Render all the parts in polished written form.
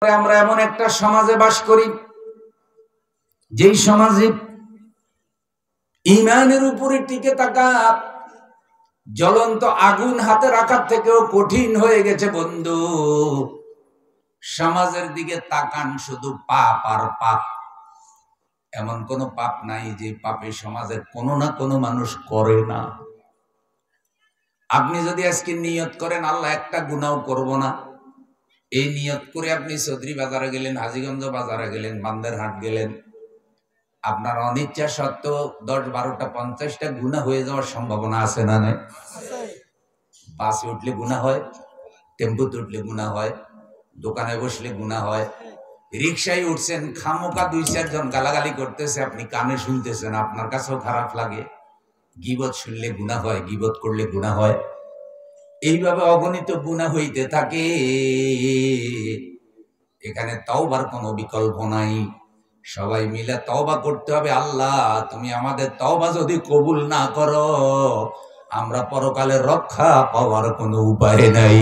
আমরা এমন একটা সমাজে বাস করি যেই সমাজে ঈমানের উপরে টিকে থাকা জ্বলন্ত আগুন হাতে রাখার থেকেও কঠিন হয়ে গেছে বন্ধু। সমাজের দিকে তাকান, শুধু পাপ আর পাপ। এমন কোন পাপ নাই যে পাপে সমাজের কোনো না কোনো মানুষ করে না। আপনি যদি আজকে নিয়ত করেন আল্লাহ একটা গুনাহ করব না, এই নিয়ত করে আপনি চৌধুরী বাজারে গেলেন, হাজীগঞ্জ বাজারে গেলেন, বান্দেরহাট গেলেন, আপনার অনিচ্ছা সত্ত্বেও 10-12টা 50টা গুনাহ হয়ে যাওয়ার সম্ভাবনা আছে না নাই? বাসে উঠলে গুনাহ হয়, টেম্পোতে উঠলে গুনাহ হয়, দোকানে বসলে গুনাহ হয়, রিক্সায় উঠছেন, খামোকা 2-4 জন গালাগালি করতেছে, আপনি কানে শুনতেছেন, আপনার কাছেও খারাপ লাগে। গীবত শুনলে গুনাহ হয়, গীবত করলে গুনাহ হয়। এইভাবে অগণিত গুনাহ হইতে থাকে। এখানে তওবার কোনো বিকল্প নাই। সবাই মিলে তওবা করতে হবে। আল্লাহ, তুমি আমাদের তওবা যদি কবুল না করো, আমরা পরকালে রক্ষা পাওয়ার কোনো উপায় নাই।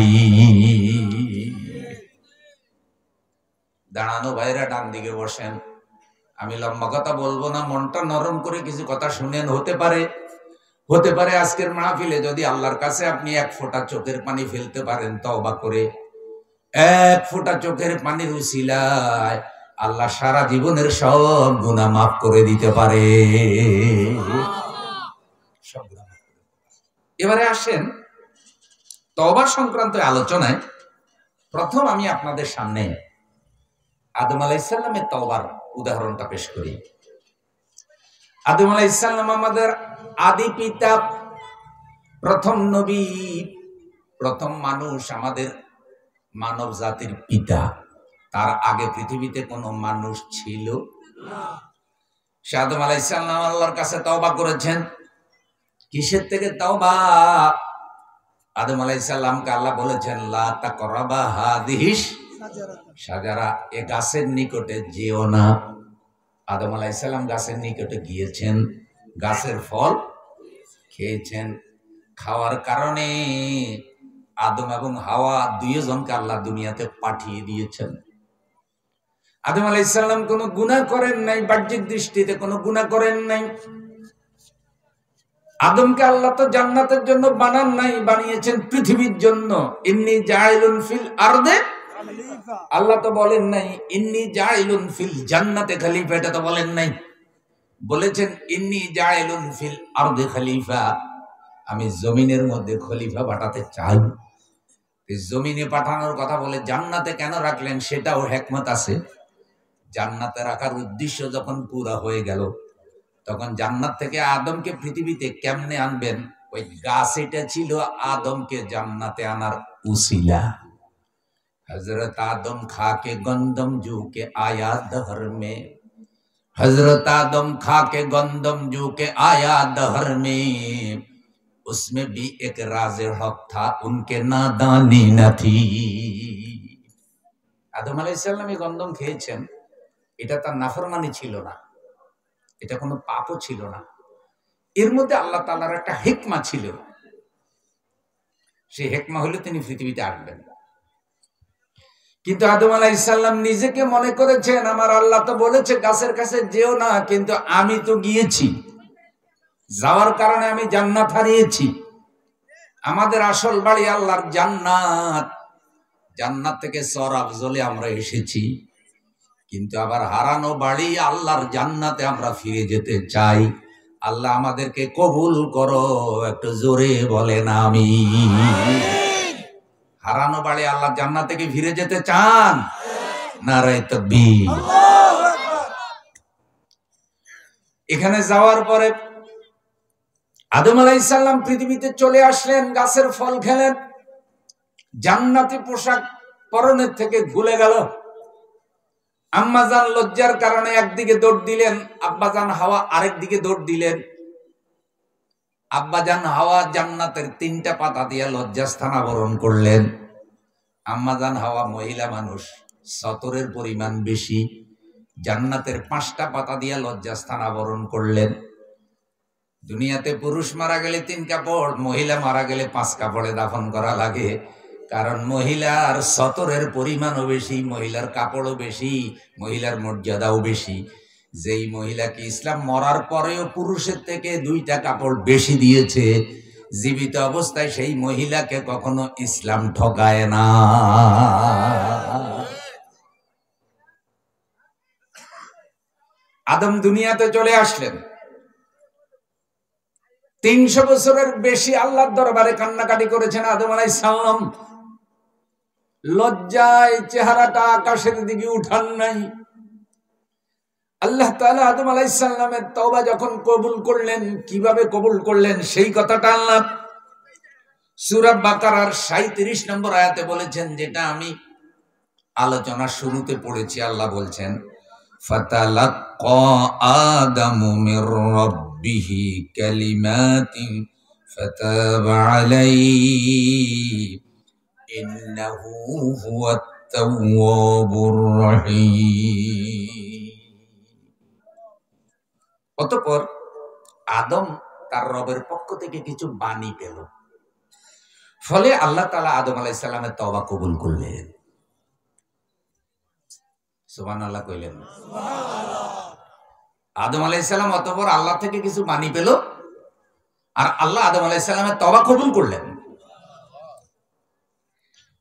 দাঁড়ানো ভাইরা ডান দিকে বসেন। আমি লম্বা কথা বলবো না, মনটা নরম করে কিছু কথা শুনেন। হতে পারে আজকের মাহফিলে যদি আল্লাহর কাছে আপনি 1 ফোঁটা চোখের পানি ফেলতে পারেন তওবা করে, 1 ফোঁটা চোখের পানির উসিলায় আল্লাহ সারা জীবনের সব গুনাহ মাফ করে দিতে পারে। এবারে আসেন তওবা সংক্রান্ত আলোচনায়। প্রথম আমি আপনাদের সামনে আদম আলাইহিস সালামের তওবার উদাহরণটা পেশ করি। আদম আলাইহিস সালাম আমাদের আদি পিতা, প্রথম নবী, প্রথম মানুষ, আমাদের মানব জাতির পিতা। তার আগে পৃথিবীতে কোনো মানুষ ছিল না। সে আদম আলাইহিস সালাম আল্লাহর কাছে তওবা করেছেন। কিসের থেকে তওবা? আদম আলাইহিস সালামকে আল্লাহ বলেছেন, লা তাকরাবা হাদিহিস শাজারা, এ গাছের নিকটে যেও না। আদম আলাইহিস সালাম গাছের নিকটে গিয়েছেন, গাছের ফল খেয়েছেন। খাওয়ার কারণে আদম এবং হাওয়া দুইজনকে আল্লাহ দুনিয়াতে পাঠিয়ে দিয়েছেন। আদম আলাইহিস সালাম কোনো গুনাহ করেন নাই, বাহ্যিক দৃষ্টিতে কোনো গুনাহ করেন নাই। আদমকে আল্লাহ তো জান্নাতের জন্য বানান নাই, বানিয়েছেন পৃথিবীর জন্য। ইন্নী জাইলুন ফিল আরদে খলিফা, আল্লাহ তো বলেন নাই ইন্নী জাইলুন ফিল জান্নাতে খলিফা, এটা তো বলেন নাই। বলেছেন ইন্নী জাইলুন ফিল আরদে খলিফা, আমি জমিনের মধ্যে খলিফা পাঠাতে চাই। জমিনে পাঠানোর কথা বলে জান্নাতে কেন রাখলেন সেটাও হিকমত আছে। জান্নাতে রাখার উদ্দেশ্য যখন পুরা হয়ে গেল, তখন জান্নাত থেকে আদমকে পৃথিবীতে কেমনে আনবেন? ওই গাছ এটা ছিল আদমকে জান্নাতে আনার উসিলা। हजरत आदम खा के गंदम जू के आया दहर में, हजरत आदम खा के गंदम जू के आया दहर में, उसमें भी एक राज हक था, उनके नादानी न थी। আদম আলাইহিস সালাম এই গন্ধম খেয়েছেন, এটা তার নাফরমানি ছিল না, এটা কোনো পাপও ছিল না। এর মধ্যে আল্লাহ তাআলার একটা হিকমা ছিল। সেই হিকমা হলো তিনি পৃথিবীতে আসবেন। কিন্তু আদম আলাইহিস সালাম নিজেকে মনে করেছেন, আমার আল্লাহ তো বলেছে গাছের কাছে যেও না, কিন্তু আমি তো গিয়েছি, যাওয়ার কারণে আমি জান্নাত হারিয়েছি। আমাদের আসল বাড়ি আল্লাহর জান্নাত, জান্নাত থেকে সর আফজলে আমরা এসেছি, কিন্তু আবার হারানো বাড়ি আল্লাহর জান্নাতে আমরা ফিরে যেতে চাই। আল্লাহ আমাদেরকে কবুল করো, একটু জোরে বলেন আমিন। হারানো বাড়ি আল্লাহ জান্নাত থেকে ফিরে যেতে চান? নারায়ে তাকবীর। এখানে যাওয়ার পরে আদম আলাইহিস সালাম পৃথিবীতে চলে আসলেন, গাছের ফল খেলেন, জান্নাতি পোশাক পরনের থেকে খুলে গেল। আম্মাজান লজ্জার কারণে একদিকে দৌড় দিলেন, আব্বাজান হাওয়া আরেক দিকে দৌড় দিলেন। আব্বাজান হাওয়া জান্নাতের 3টা পাতা দিয়ে লজ্জাস্থান আবরণ করলেন। আম্মাজান হাওয়া মহিলা মানুষ, সতরের পরিমাণ বেশি, জান্নাতের 5টা পাতা দিয়ে লজ্জাস্থান আবরণ করলেন। দুনিয়াতে পুরুষ মারা গেলে 3 কাপড়, মহিলা মারা গেলে 5 কাপড়ে দাফন করা লাগে। কারণ মহিলার সতরের পরিমাণও বেশি, মহিলার কাপড়ও বেশি, মহিলার মর্যাদাও বেশি। যেই মহিলাকে ইসলাম মরার পরেও পুরুষের থেকে 2টা কাপড় বেশি দিয়েছে, জীবিত অবস্থায় সেই মহিলাকে কখনো ইসলাম ঠকায় না। আদম দুনিয়াতে চলে আসলেন, 300 বছরের বেশি আল্লাহর দরবারে কান্নাকাটি করেছেন আদম আলাইহিস সালাম। লজ্জায় চেহারাটা আকাশের দিকে উঠান নাই। আল্লাহ তাআলা আদম আলাইহিস সালামের তওবা যখন কবুল করলেন, কিভাবে কবুল করলেন সেই কথাটা আল্লাহ সূরা বাকারার 37 নম্বর আয়াতে বলেছেন, যেটা আমি আলোচনার শুরুতে পড়েছি। আল্লাহ বলছেন, ফাতালাক্কা আদামু মির রাব্বিহি কালিমাতিন ফাতাবা আলাইহি ইন্নাহু হুয়াত তাওয়াবুর রহিম। অতঃপর আদম তার রবের পক্ষ থেকে কিছু বাণী পেল, ফলে আল্লাহ তাআলা আদম আলাইহিস সালামের তওবা কবুল করলেন। সুবহানাল্লাহ কইলেন। আদম আলাইহিস সালাম অতঃপর আল্লাহ থেকে কিছু বাণী পেল, আর আল্লাহ আদম আলাইহিস সালামের তওবা কবুল করলেন।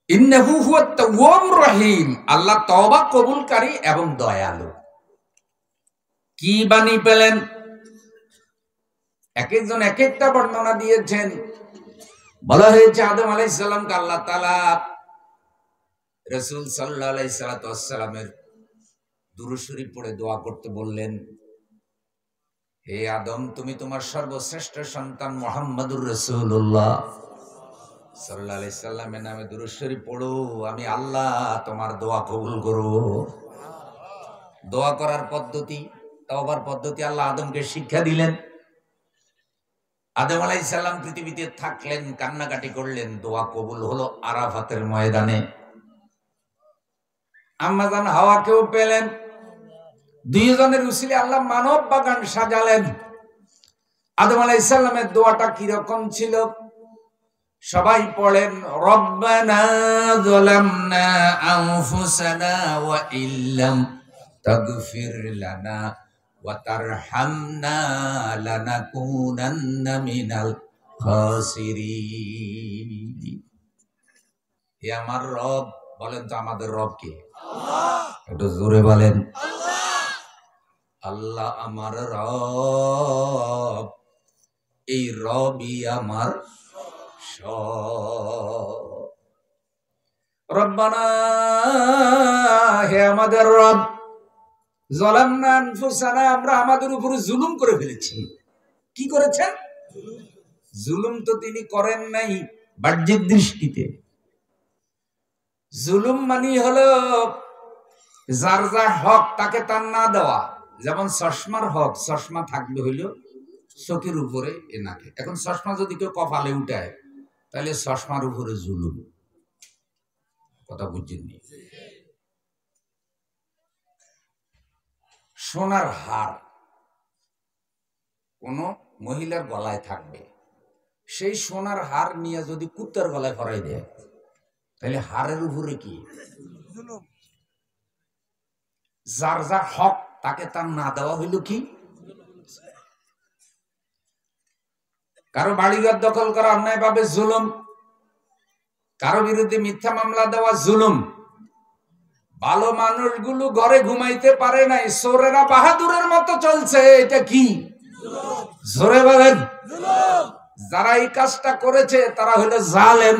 ইন্নাহু হুয়াত তাওয়াবুর রহিম, আল্লাহ তওবা কবুলকারী এবং দয়ালু। কি বাণী পেলেন? এক একজন এক একটা বর্ণনা দিয়েছেন। বলা হয়েছে আদম আলাইহিস সালামকে আল্লাহ তাআলা রাসূল সাল্লাল্লাহু আলাইহি ওয়াসাল্লামের দুরূদ শরীফ পড়ে দোয়া করতে বললেন। হে আদম, তুমি তোমার সর্বশ্রেষ্ঠ সন্তান মুহাম্মদুর রাসূলুল্লাহ সাল্লাল্লাহু আলাইহি সাল্লামের নামে দুরূদ শরীফ পড়ো, আমি আল্লাহ তোমার দোয়া কবুল করব। দোয়া করার পদ্ধতি, তওবার পদ্ধতি আল্লাহ আদমকে শিক্ষা দিলেন। আদম আলাইহিস সালাম পৃথিবীতে থাকলেন, কান্নাকাটি করলেন, দোয়া কবুল হলো আরাফাতের ময়দানে। আম্মা জান হাওয়াকেও পেলেন। দুইজনের উসিলে আল্লাহ মানব বাগান সাজালেন। আদম আলাইহিস সালামের দোয়াটা কি রকম ছিল? সবাই পড়েন, রব্বানা যালামনা আনফুসানা ওয়া ইল্লাম তাগফির লানা ওয়া তারহামনা লানাকুনান্না মিনাল খাসিরিন। হে আমার রব, বলেন তো আমাদের রব কে? আল্লাহ। একটু জোরে বলেন, আল্লাহ। আল্লাহ আমার রব, এই রবই আমার সব। রব্বানা, হে আমাদের রব, যালামনা আনফুসানা, আমরা আমাদের উপরে জুলুম করে ফেলেছি। কি করেছেন? জুলুম তো তিনি করেন নাই বাহ্যিক দৃষ্টিতে। জুলুম মানে হলো যার যার হক তাকে তার না দেওয়া। যেমন চশমার হক, চশমা থাকবে হইল চোখের উপরে এ নাকে। এখন চশমা যদি কেউ কপালে উঠায়, তাহলে চশমার উপরে জুলুম। কথা বুঝছেননি? সোনার হার কোন মহিলার গলায় থাকবে, সেই সোনার হার নিয়ে যদি কুত্তার গলায় পরাই দেয়, তাহলে হারের উপরে কি? যার যার হক তাকে তার না দেওয়া হইল কি? কারো বাড়িঘর দখল করা অন্যায় ভাবে জুলুম, কারো বিরুদ্ধে মিথ্যা মামলা দেওয়া জুলুম। ভালো মানুষগুলো ঘরে ঘুমাইতে পারে নাই, চোরেরা বাহাদুরের মতো চলছে, এটা কি? জোরে বলেন। যারা এই কাজটা করেছে তারা হলো জালেম।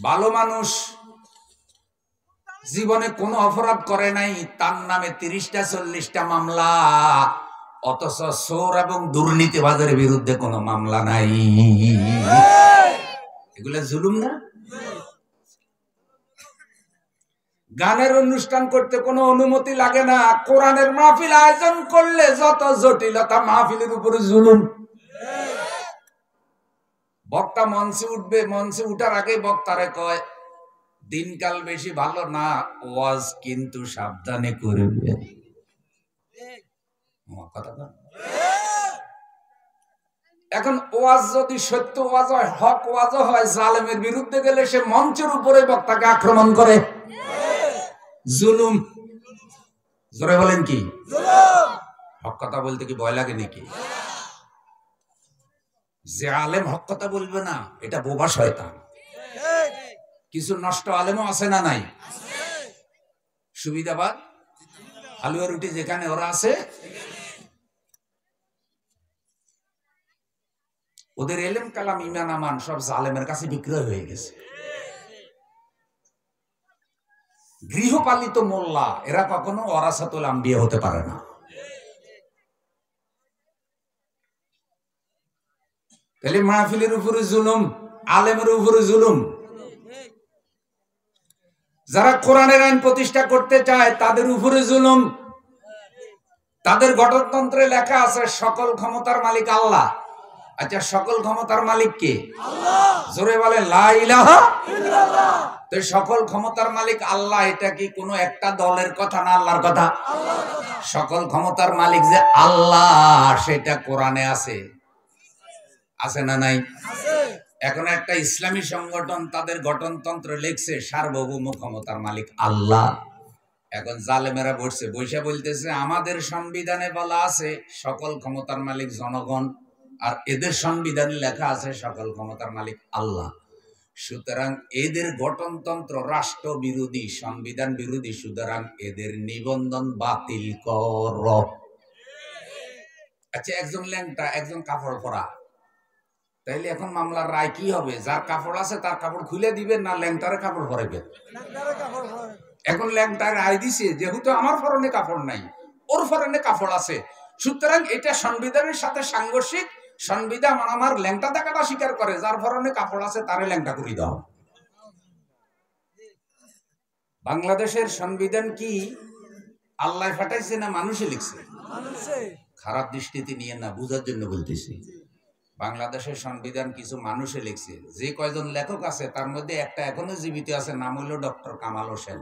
ভালো মানুষ জীবনে কোনো অপরাধ করে নাই, তার নামে 30টা 40টা মামলা, অথচ চোর এবং দুর্নীতিবাজের বিরুদ্ধে কোনো মামলা নাই। এগুলো জুলুম না? গানের অনুষ্ঠান করতে কোনো অনুমতি লাগে না, কোরআনের মাহফিল আয়োজন করলে যত জটিলতা, মাহফিলের উপরে জুলুম। বক্তা মঞ্চে উঠবে, মঞ্চে উঠার আগে বক্তারে কয়, দিনকাল বেশি ভালো না, ওয়াজ কিন্তু সাবধানে করবে। এখন ওয়াজ যদি সত্য ওয়াজ হয়, হক ওয়াজ হয়, জালেমের বিরুদ্ধে গেলে সে মঞ্চের উপরে বক্তাকে আক্রমণ করে। জুলুম। জোরে বলেন কি? হক কথা বলতে কি ভয় লাগে নাকি? যে আলেম হক কথা বলবে না, এটা বোবা শয়তান। কিছু নষ্ট আলেমও আছে না নাই? সুবিধাবাদ হালুয়া রুটি যেখানে ওরা আছে, ওদের এলেম কালাম ইমান আমান সব জালেমের কাছে বিক্রয় হয়ে গেছে। গৃহপালিত মোল্লা এরা কখনো ওয়ারাসাতুল আম্বিয়া হতে পারে না। তাহলে মাহফিলের উপরে জুলুম, আলেমের উপরে জুলুম। যারা কোরআনের আইন প্রতিষ্ঠা করতে চায় তাদের উপরে জুলুম। তাদের গঠনতন্ত্রে লেখা আছে সকল ক্ষমতার মালিক আল্লাহ। আচ্ছা, সকল ক্ষমতার মালিক কে? আল্লাহ। জোরে বলে লা ইলাহা ইল্লাল্লাহ। তো সকল ক্ষমতার মালিক আল্লাহ, এটা কি কোনো একটা দলের কথা না আল্লাহর কথা? আল্লাহর কথা। সকল ক্ষমতার মালিক যে আল্লাহ সেটা কোরআনে আছে, আছে না নাই? আছে। এখন একটা ইসলামী সংগঠন তাদের গঠনতন্ত্র লিখছে সার্বভৌম ক্ষমতার মালিক আল্লাহ। এখন জালেমেরা বসে বলতেছে আমাদের সংবিধানে বলা আছে সকল ক্ষমতার মালিক জনগণ, আর এদের সংবিধানে লেখা আছে সকল ক্ষমতার মালিক আল্লাহ। সুতরাং এদের গঠনতন্ত্র রাষ্ট্র বিরোধী, সংবিধান বিরোধী, সুতরাং এদের নিবন্ধন বাতিল কর। আচ্ছা, একজন ল্যাংটা একজন কাপড় পরা, তাইলে এখন মামলার রায় কি হবে? যার কাপড় আছে তার কাপড় খুলে দিবেন না ল্যাংটারে কাপড় পরাইবেন? এখন ল্যাংটার রায় দিছে যেহেতু আমার পরনে কাপড় নাই, ওর পরনে কাপড় আছে, সুতরাং এটা সংবিধানের সাথে সাংঘর্ষিক। সংবিধান আমার ল্যাংটা দেখাটা স্বীকার করে, যার পরনে কাপড় আছে তারে ল্যাংটা করে দাও। বাংলাদেশের সংবিধান কি আল্লাহ ফাটাইছে না মানুষে লিখছে? খারাপ দৃষ্টিতে নিয়ে না, বুঝার জন্য বলতেছি। বাংলাদেশের সংবিধান কিছু মানুষে লিখছে। যে কয়জন লেখক আছে তার মধ্যে একটা এখনো জীবিত আছে, নাম হইল ডক্টর কামাল হোসেন।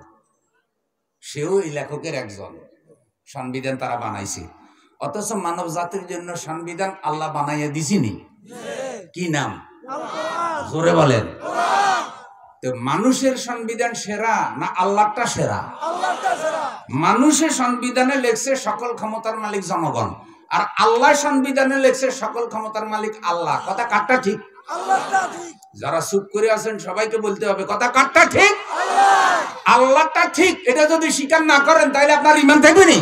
সেও এই লেখকের একজন। সংবিধান তারা বানাইছে, অথচ মানব জাতির জন্য সংবিধান আল্লাহ বানাইয়া দিছিনি। কি নাম? জোরে বলেন। তো মানুষের সংবিধান সেরা না আল্লাহটা সেরা? মানুষের সংবিধানে লেখছে সকল ক্ষমতার মালিক জনগণ, আর আল্লাহ সংবিধানে লেখছে সকল ক্ষমতার মালিক আল্লাহ। কথা কাটটা ঠিক? যারা চুপ করে আছেন সবাইকে বলতে হবে কথা কাটটা ঠিক? আল্লাহটা ঠিক। এটা যদি স্বীকার না করেন তাহলে আপনার ঈমান থাকবে না।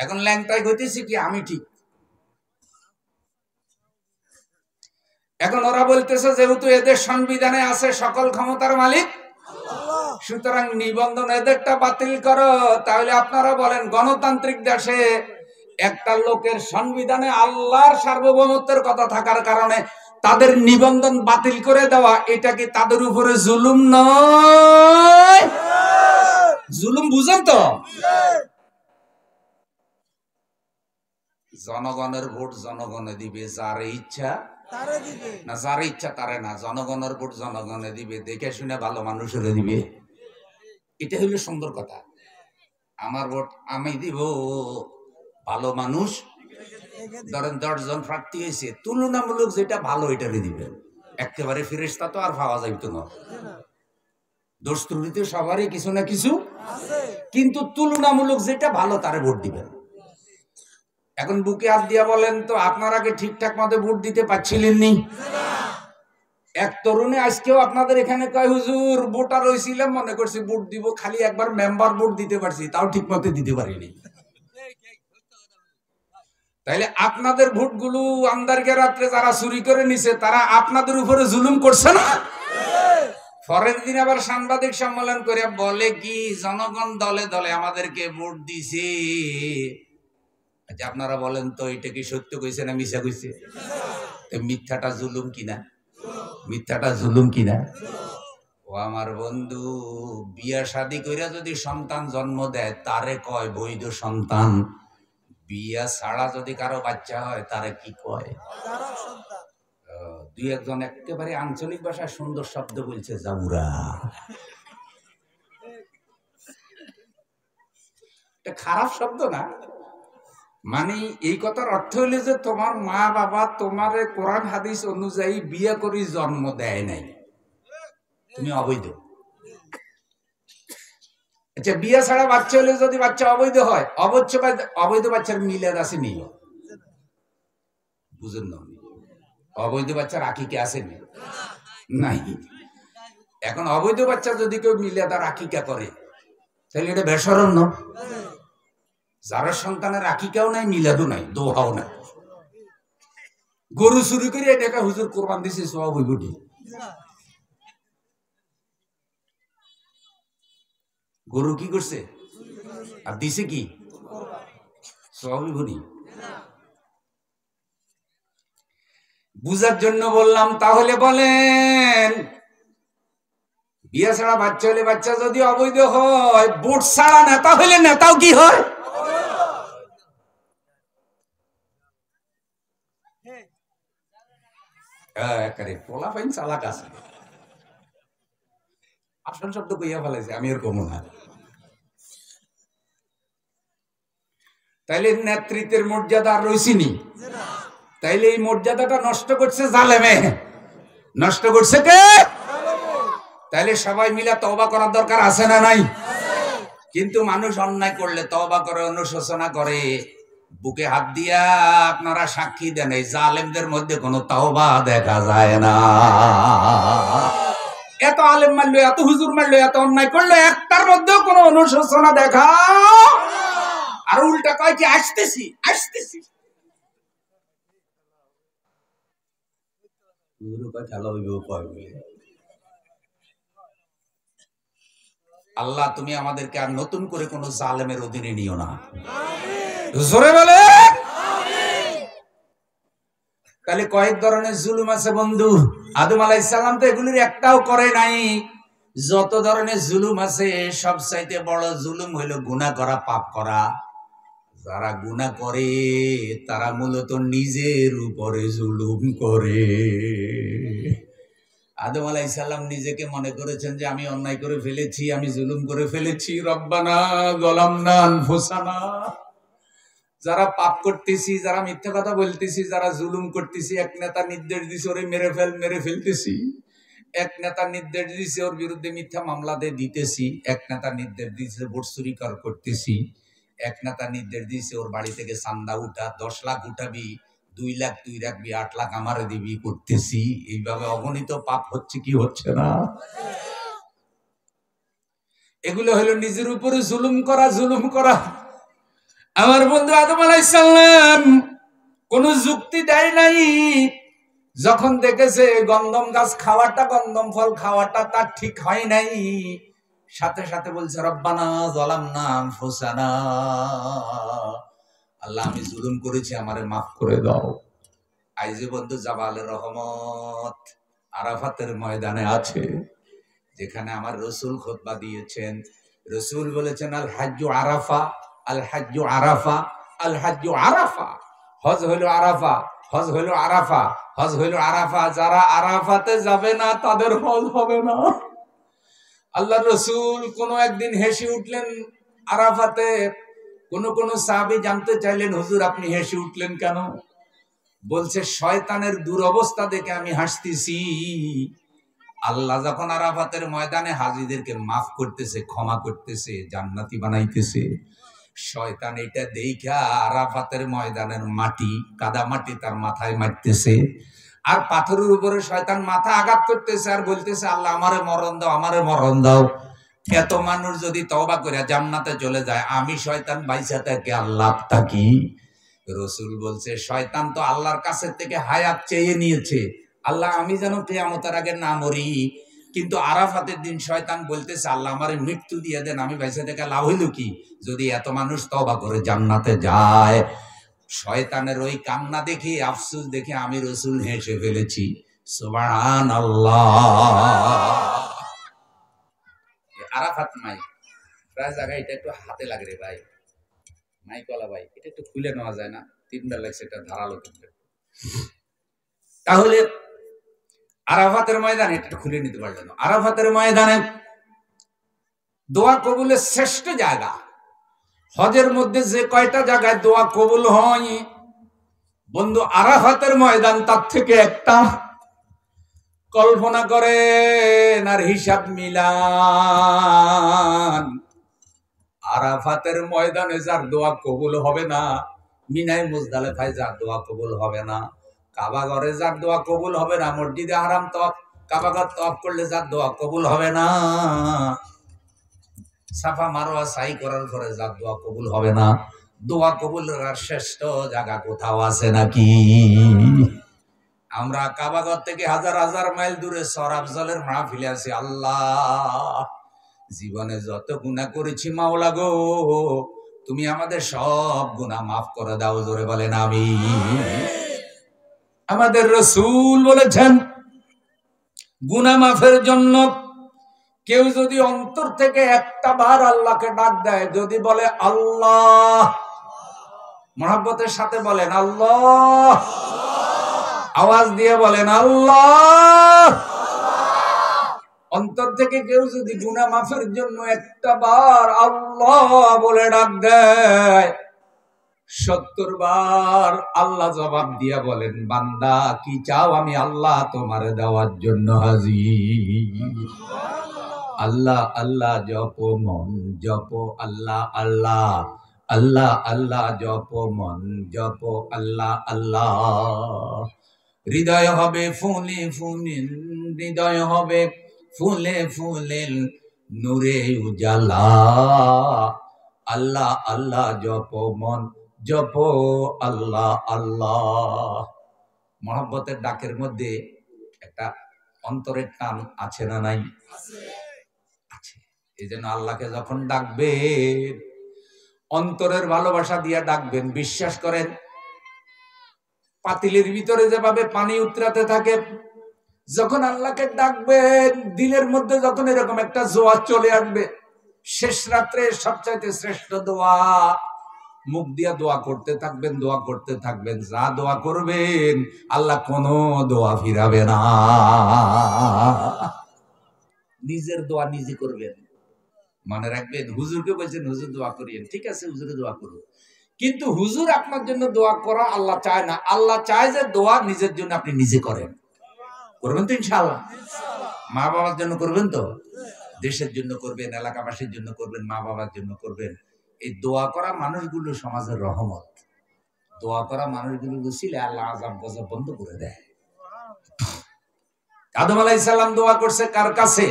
এখন ল্যাংটাই হইতেছি কি আমি ঠিক। এখন ওরা বলতেছে যেহেতু এদের সংবিধানে আছে সকল ক্ষমতার মালিক আল্লাহ, সুতরাং নিবন্ধন এদেরটা বাতিল করো। তাহলে আপনারা বলেন গণতান্ত্রিক দেশে একটা লোকের সংবিধানে আল্লাহর সার্বভৌমত্বের কথা থাকার কারণে তাদের নিবন্ধন বাতিল করে দেওয়া, এটা কি তাদের উপরে জুলুম নয়? জুলুম বুঝেন তো? জনগণের ভোট জনগণে দিবে, যার ইচ্ছা তারে দিবে না, যার ইচ্ছা তারে না। জনগণের ভোট জনগণে দিবে, দেখে শুনে ভালো মানুষের দিবে। এটা হইলো সুন্দর কথা। আমার ভোট আমি দিব, ভালো মানুষ ধরেন 10 জন প্রার্থী হয়েছে, তুলনামূলক যেটা ভালো এটারই দিবেন। একেবারে ফেরেশতা তো আর পাওয়া যাইতো না। দোষ ত্রুটিতে সবারই কিছু না কিছু আছে, কিন্তু তুলনামূলক যেটা ভালো তারে ভোট দিবেন। এখন বুকে হাত দিয়া বলেন তো, আপনারা কি ঠিকঠাক মতো ভোট দিতে পারছিলেন নি? এক তরুণী আজকেও আপনাদের এখানে কয় হুজুর ভোটার হয়েছিলাম, মনে করছি ভোট দিব, খালি একবার মেম্বার ভোট দিতে পারছি, তাও ঠিক মতো দিতে পারিনি। তাইলে আপনাদের ভোটগুলো আন্দারকে রাত্রে যারা চুরি করে নিছে তারা আপনাদের উপরে জুলুম করছে না? পরের দিন আবার সাংবাদিক সম্মেলন করে বলে কি জনগণ দলে দলে আমাদেরকে ভোট দিছে। আচ্ছা আপনারা বলেন তো এটা কি সত্য কইছে না মিথ্যা কইছে? মিথ্যাটা জুলুম কিনা? মিথ্যাটা জুলুম কিনা? ও আমার বন্ধু, বিয়া শাদী কইরা যদি সন্তান জন্ম দেয় তারে কয় বৈধ সন্তান। বিয়া ছাড়া যদি কারো বাচ্চা হয় তারে কি কয়? দুই একজন একেবারে আঞ্চলিক ভাষায় সুন্দর শব্দ বলছে, জাবুরা। এটা খারাপ শব্দ না, মানে এই কথার অর্থ হইলে যে তোমার মা বাবা তোমার কোরআন হাদিস অনুযায়ী বিয়ে করে জন্ম দেয় নাই, তুমি অবৈধ। আচ্ছা, বিয়ে ছাড়া বাচ্চা হলে যদি বাচ্চা অবৈধ হয়, অবৈধ বাচ্চার মিলাদ আছে নি? বুঝেন না? অবৈধ বাচ্চার আকিকা আছে নাই? এখন অবৈধ বাচ্চা যদি কেউ মিলাদ আর আকিকা করে তাহলে এটা বেশরম না? যারা সন্তানের আকিকাও নাই, মিলাদও নাই, দোহাও নাই, গরু চুরি করে এটাকে হুজুর কোরবান দিছে, সব হইব কি? গরু কি করছে আর দিছে কি? সব হইব নি? বুঝার জন্য বললাম। তাহলে বলেন, বিয়ে ছাড়া বাচ্চা হলে বাচ্চা যদি অবৈধ হয়, ভোট ছাড়া নেতা হলে নেতাও কি হয়? পোলা পাইন চালাক আছে, আসল শব্দ কইয়া ফেলাইছে, আমি এর কমো না। তাইলে নেতৃত্বের মর্যাদা আর রইছিনি? তাইলে এই মর্যাদাটা নষ্ট করছে জালেমে। নষ্ট করছে কে? তাইলে সবাই মিলে তওবা করার দরকার আছে না নাই? কিন্তু মানুষ অন্যায় করলে তওবা করে, অনুশোচনা করে, বুকে হাত দিয়া আপনারা সাক্ষী দেন, এই জালেমদের মধ্যে কোনো তওবা দেখা যায় না। এত আলেম মারলো, এত হুজুর মারলো, এত অন্যায় করলো, একটার মধ্যেও কোনো অনুশোচনা দেখা, আর উল্টা কয় কি আসতেছি আসতেছি। আল্লাহ তুমি আমাদেরকে আর নতুন করে কোন জালেমের অধীনে নিও না, জোরে বলে। তাহলে কয়েক ধরনের জুলুম আছে বন্ধু। আদম আলাইহিস সালাম তো এগুলির একটাও করে নাই। যত ধরনের জুলুম আছে সবচাইতে বড় জুলুম হইলো গুনাহ করা, পাপ করা। যারা গুনাহ করে তারা মূলত নিজের উপরে জুলুম করে। আদম আলাইহিস সালাম নিজেকে মনে করেছেন যে আমি অন্যায় করে ফেলেছি, আমি জুলুম করে ফেলেছি। রব্বানা যালামনা আনফুসানা। যারা পাপ করতেছি, যারা মিথ্যা কথা বলতেছি, যারা জুলুম করতেছি, এক নেতা নির্দেশ দিছে ওরে মেরে ফেলতেছি। এক নেতা নির্দেশ দিছে ওর বিরুদ্ধে মিথ্যা মামলা দিতেছি। এক নেতা নির্দেশ দিছে ভোট চুরি করতেছি। এক নেতা নির্দেশ দিছে ওর বাড়ি থেকে চান্দা উঠা, 10 লাখ উঠাবি, 2 লাখ তুই রাখবি, 8 লাখ আমারে দিবি, করতেছি। এইভাবে অগণিত পাপ হচ্ছে কি হচ্ছে না? এগুলো হলো নিজের উপরে জুলুম করা। আমার বন্ধু আদম আলাইহিস সালাম কোন যুক্তি দেয় নাই। যখন দেখেছে গন্ধম গাছ খাওয়াটা, গন্ধম ফল খাওয়াটা তার ঠিক হয় নাই, সাথে সাথে বলছে রব্বানা যালামনা আনফুসানা, আল্লাহ আমি জুলুম করেছি, আমারে মাফ করে দাও। আইজে বন্ধু জাবালে রহমত আরাফাতের ময়দানে আছে, যেখানে আমার রসুল খুতবা দিয়েছেন। রসুল বলেছেন আল হাজ্জু আরাফা, আল হাজ্জু আরাফা, আল হাজ্জু আরাফা। হজ হইল আরাফা, হজ হইল আরাফা, হজ হইল আরাফা। যারা আরাফাতে যাবে না তাদের হজ হবে না। আল্লাহ রসুল কোন একদিন হেসে উঠলেন আরাফাতে। কোন সাহাবী জানতে চাইলেন, হুজুর আপনি হেসে উঠলেন কেন? বলছে শয়তানের দুরবস্থা দেখে আমি হাসতেছি। আল্লাহ যখন আরাফাতের ময়দানে হাজীদেরকে মাফ করতেছে, ক্ষমা করতেছে, জান্নাতি বানাইতেছে, শয়তান এটা দেখা আরাফাতের ময়দানের মাটি, কাদা মাটি তার মাথায় মারতেছে। আর পাথরের উপরে শয়তান মাথা আঘাত করতেছে আর বলতেছে আল্লাহ আমারে মরণ দাও, আমারে মরণ দাও। এত মানুষ যদি তওবা করে জান্নাতে চলে যায়, আমি শয়তান বাইসা থেকে আল্লাহ থাকি। রসুল বলছে শয়তান তো আল্লাহর কাছে থেকে হায়াত চেয়ে নিয়েছে, আল্লাহ আমি যেন কিয়ামতের আগে না মরি। কিন্তু আরাফাতের দিন শয়তান বলতেছে আল্লাহ আমারে মৃত্যু দিয়ে দেন, আমি বাইসা থেকে লাভ হইল কি যদি এত মানুষ তওবা করে জান্নাতে যায়। শয়তানের ওই কান্না দেখে, আফসোস দেখে আমি রসুল হেসে ফেলেছি। সুবহানাল্লাহ। আরাফাত মাই প্রায় জায়গায় এটা একটু হাতে লাগে রে ভাই, মাইকওয়ালা ভাই, এটা একটু খুলে নেওয়া যায় না? 3 বার লাগছে, এটা ধারালো কিন্তু। তাহলে আরাফাতের ময়দানে এটা খুলে নিতে পারলেন। আরাফাতের ময়দানে দোয়া কবুলের শ্রেষ্ঠ জায়গা, হজের মধ্যে যে কয়টা জায়গায় দোয়া কবুল হয় বন্ধু, আরাফাতের ময়দান তার থেকে একটা। কল্পনা করেন আর হিসাব মিলান। আরাফাতের ময়দানে যার দোয়া কবুল হবে না, মিনায় মুজদালিফায় যার দোয়া কবুল হবে না, কাবা ঘরে যার দোয়া কবুল হবে না, মসজিদে হারাম তওয়াফ কাবা ঘর তওয়াফ করলে যার দোয়া কবুল হবে না, সাফা মারওয়া সাই করার পরে যার দোয়া কবুল হবে না, দোয়া কবুলের শ্রেষ্ঠ জায়গা কোথাও আছে নাকি? আমরা কাবা ঘর থেকে হাজার হাজার মাইল দূরে সরাফজলের মাহফিলে আছি। আল্লাহ, জীবনে যত গুনাহ করেছি মাওলা গো, তুমি আমাদের সব গুনাহ মাফ করে দাও। জোরে বলেন আমিন। আমাদের রাসূল বলেছেন, গুনাহ মাফের জন্য কেউ যদি অন্তর থেকে একটা বার আল্লাহকে ডাক দেয়, যদি বলে আল্লাহ, মহব্বতের সাথে বলেন আল্লাহ, আওয়াজ দিয়ে বলেন আল্লাহ, অন্তর থেকে কেউ যদি গুনাহ মাফের জন্য একটা বার আল্লাহ বলে ডাক দেয়, 70 বার আল্লাহ জবাব দিয়া বলেন, বান্দা কি চাও, আমি আল্লাহ তোমার দেওয়ার জন্য হাজির। আল্লাহ আল্লাহ জপ মন জপ, আল্লাহ আল্লাহ আল্লাহ আল্লাহ জপ মন জপ, আল্লাহ আল্লাহ। হৃদয় হবে ফুলে ফুলে, হৃদয় হবে ফুলে ফুলে নূরে উজালা, আল্লাহ আল্লাহ জপ মন জপ, আল্লাহ আল্লাহ। মহব্বতের ডাকের মধ্যে একটা অন্তরের টান আছে না নাই? আছে। এই জন্য আল্লাহকে যখন ডাকবেন অন্তরের ভালোবাসা দিয়া ডাকবেন। বিশ্বাস করেন, পাতিলের ভিতরে যেভাবে পানি উতরাতে থাকে, যখন আল্লাহকে ডাকবেন দিলের মধ্যে যখন এরকম একটা জোয়ার চলে আসবে, শেষ রাত্রে সবচাইতে শ্রেষ্ঠ দোয়া, মুখ দিয়া দোয়া করতে থাকবেন, দোয়া করতে থাকবেন, যা দোয়া করবেন আল্লাহ কোনো দোয়া ফিরাবে না। নিজের দোয়া নিজে করবেন। মনে রাখবেন, হুজুরকে বলছেন হুজুর দোয়া করিয়েন, ঠিক আছে হুজুরে দোয়া করুন, কিন্তু হুজুর আপনার জন্য দোয়া করা আল্লাহ চায় না। আল্লাহ চায় যে দোয়া নিজের জন্য আপনি নিজে করেন। করবেন তো ইনশাআল্লাহ? মা বাবার জন্য করবেন তো? দেশের জন্য করবেন, এলাকাবাসীর জন্য করবেন, মা বাবার জন্য করবেন। এই দোয়া করা মানুষগুলো সমাজের রহমত। দোয়া করা মানুষগুলো বুঝছিলে আল্লাহ আযাব গজব বন্ধ করে দেয়। আদম আলাইহিস সালাম দোয়া করছে কার কাছে?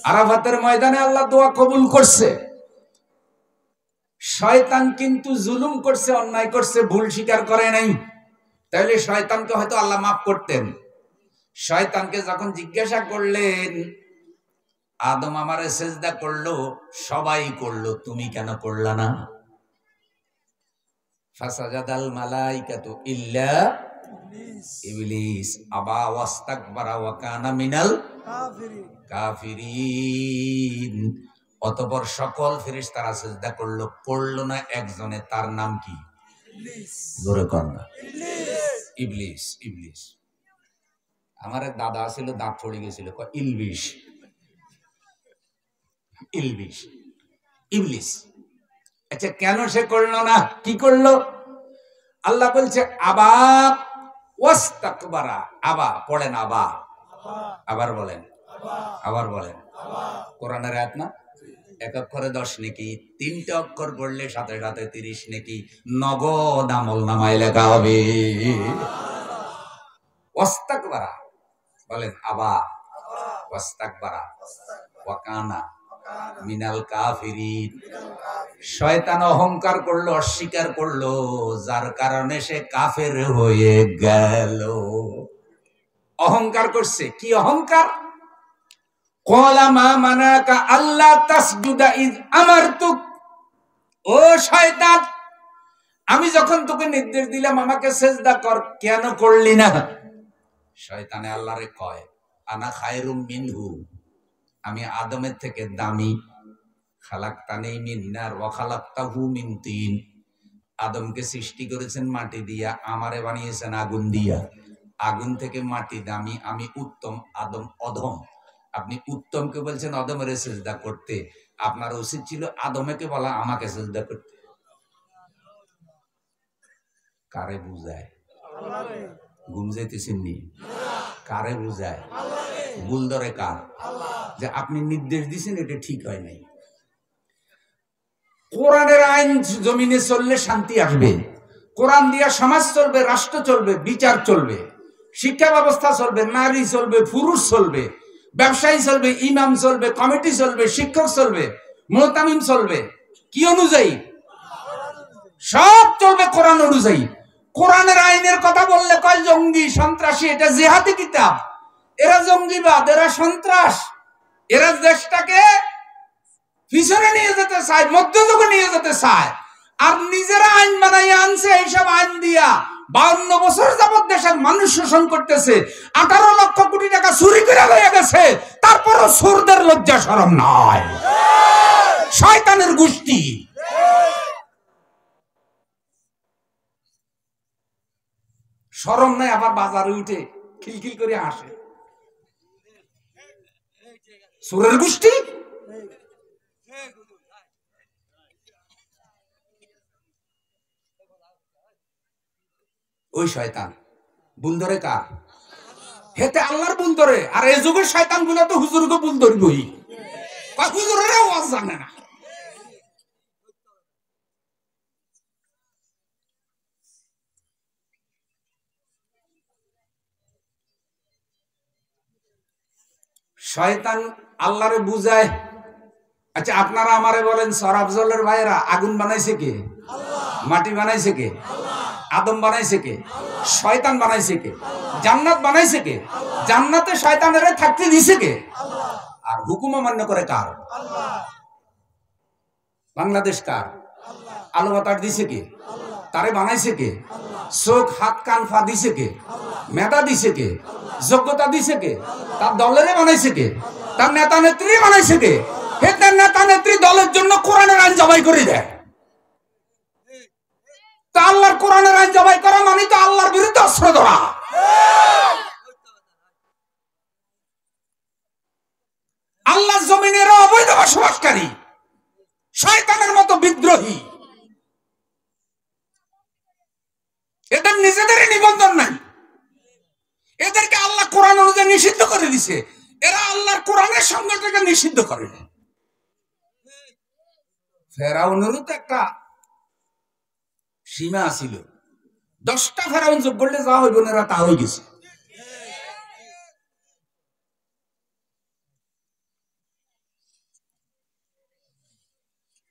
আরাফাতের ময়দানে আল্লাহ দোয়া কবুল করছে। শয়তান কিন্তু জুলুম করছে, অন্যায় করছে, ভুল স্বীকার করে নাই। তাহলে শয়তানকে হয়তো আল্লাহ মাফ করতেন। শয়তানকে যখন জিজ্ঞাসা করলেন, আদম আমারে সেজদা করলো, সবাই করলো, তুমি কেন করলা না? ফাসাজাদাল মালাইকাতু ইল্লা ইবলিস আবা ওয়াস্তাকবারা ওয়া কানা মিনাল কাফিরিন। অতঃপর সকল ফেরেশতারা সিজদা করলো, করলো না একজনে, তার নাম কি? ইবলিস। জোরে কর না। ইবলিস। ইবলিস। আমার এক দাদা ছিল, দাঁত পড়ে গেছিল, ইলবিশ ইলবিশ ইবলিস। আচ্ছা, কেন সে করলো না? কি করলো? আল্লাহ বলছে আবা ওয়াস্তাকবারা। আবা পড়েন, আবা, আবার বলেন, আবার বলেন। কোরআনের আয়াত না? এক অক্ষরে 10 নেকি, 3টে অক্ষর পড়লে সাথে সাথে 30 নেকি নগদ আমল নামায় লেখা হবে। ওয়াস্তাকবারা বলেন, আবা ওয়াস্তাকবারা ওয়া কানা মিনাল কাফিরিন। শয়তান অহংকার করলো, অস্বীকার করলো, যার কারণে সে কাফের হয়ে গেল। অহংকার করছে। কি অহংকার? ক্বালা মা মানাকা আল্লা তাসজুদা ইয আমারতুক। ও শয়তান, আমি যখন তোকে নির্দেশ দিলাম আমাকে সিজদা কর, কেন করলি না? শয়তানে আল্লাহরে কয়, আনা খায়রুম মিনহু, আমি আদমের থেকে দামি। খালাকতানি মিন নার ওয়া খালাকতাহু মিন তিন। আদমকে সৃষ্টি করেছেন মাটি দিয়া, আমারে বানিয়েছেন আগুন দিয়া। আগুন থেকে মাটি দামি, আমি উত্তম, আদম অধম। আপনি উত্তমকে বলছেন আদমের সেজদা করতে, আপনার উচিত ছিল আদমকে বলা আমাকে সেজদা করতে। কারে বুঝায়? ঘুম যাইতেছেননি? কারে বুঝায়? ভুল ধরে কার? যে আপনি নির্দেশ দিছেন এটা ঠিক হয় নাই। কোরআনের আইন জমিনে চললে শান্তি আসবে, কোরআন দিয়া সমাজ চলবে, রাষ্ট্র চলবে, বিচার চলবে, শিক্ষা ব্যবস্থা চলবে, নারী চলবে, পুরুষ চলবে, ব্যবসায়ী চলবে, ইমাম চলবে, কমিটি চলবে, শিক্ষক চলবে, মুতামিম চলবে। কি অনুযায়ী? সব চলবে কোরআন অনুযায়ী। কোরআনের আইনের কথা বললে কয় জঙ্গি, সন্ত্রাসী, এটা জিহাদি কিতাব। এরা জঙ্গিবাদ, এরা সন্ত্রাস, এরা দেশটাকে পিছনে নিয়ে যেতে চায়, মধ্যযুগে নিয়ে যেতে চায়। আর নিজেরা আইন বানাইয়া আনছে, এইসব আইন দিয়া 52 বছর যাবত দেশের মানুষ শোষণ করতেছে। 18 লক্ষ কোটি টাকা চুরি করে হয়ে গেছে, তারপরও সুরদের লজ্জা শরম নাই। শয়তানের গোষ্ঠী। শরম নাই, আবার বাজারে উঠে খিলখিল করে আসে। সুরের গোষ্ঠী। ওই শয়তান ভুল ধরে কার? হেতে আল্লাহর ভুল ধরে। আর এই যুগের শয়তান গুলো তো হুজুরকে ভুল ধরবই, হুজুরের আওয়াজ জানে না। শয়তান আল্লাহরে বুঝায়। আচ্ছা আপনারা আমারে বলেন, সরাফজলের ভাইয়েরা আগুন বানাইছে কে? মাটি বানাইছে কে? আদম বানাইছে কে? শয়তান বানাইছে কে? জান্নাত বানাইছে কে? জান্নাতে শয়তানেরে থাকতে দিছে কে? আর হুকুম অমান্য করে কার? বাংলাদেশ কার? আলো বাতাস দিছে কে? তারে বানাইছে কে? চোখ হাত কান ফা দিছে কে? মেধা দিছে কে? যোগ্যতা দিছে কে? তার দলের বানাইছে কে? তার নেতা নেত্রী বানাইছে কে? হেতার নেতা নেত্রী দলের জন্য কোরআনের আইন জবাই করে দেয়। তা আল্লাহর কোরআনের আইন জবাই করা মানে তো আল্লাহর বিরুদ্ধে অস্ত্র ধরা। আল্লাহ জমিনের অবৈধ বসবাসকারী, শয়তানের মতো বিদ্রোহী। এদের নিজেদেরই নিবন্ধন নাই, এদেরকে আল্লাহ কোরআন অনুযায়ী নিষিদ্ধ করে দিছে। এরা আল্লাহর কোরআনের সংগঠনকে নিষিদ্ধ করে। ফেরাউনেরও তো একটা সীমা ছিল। 10টা ফেরাউন যোগ করলে যা হইব না তা হয়ে গেছে।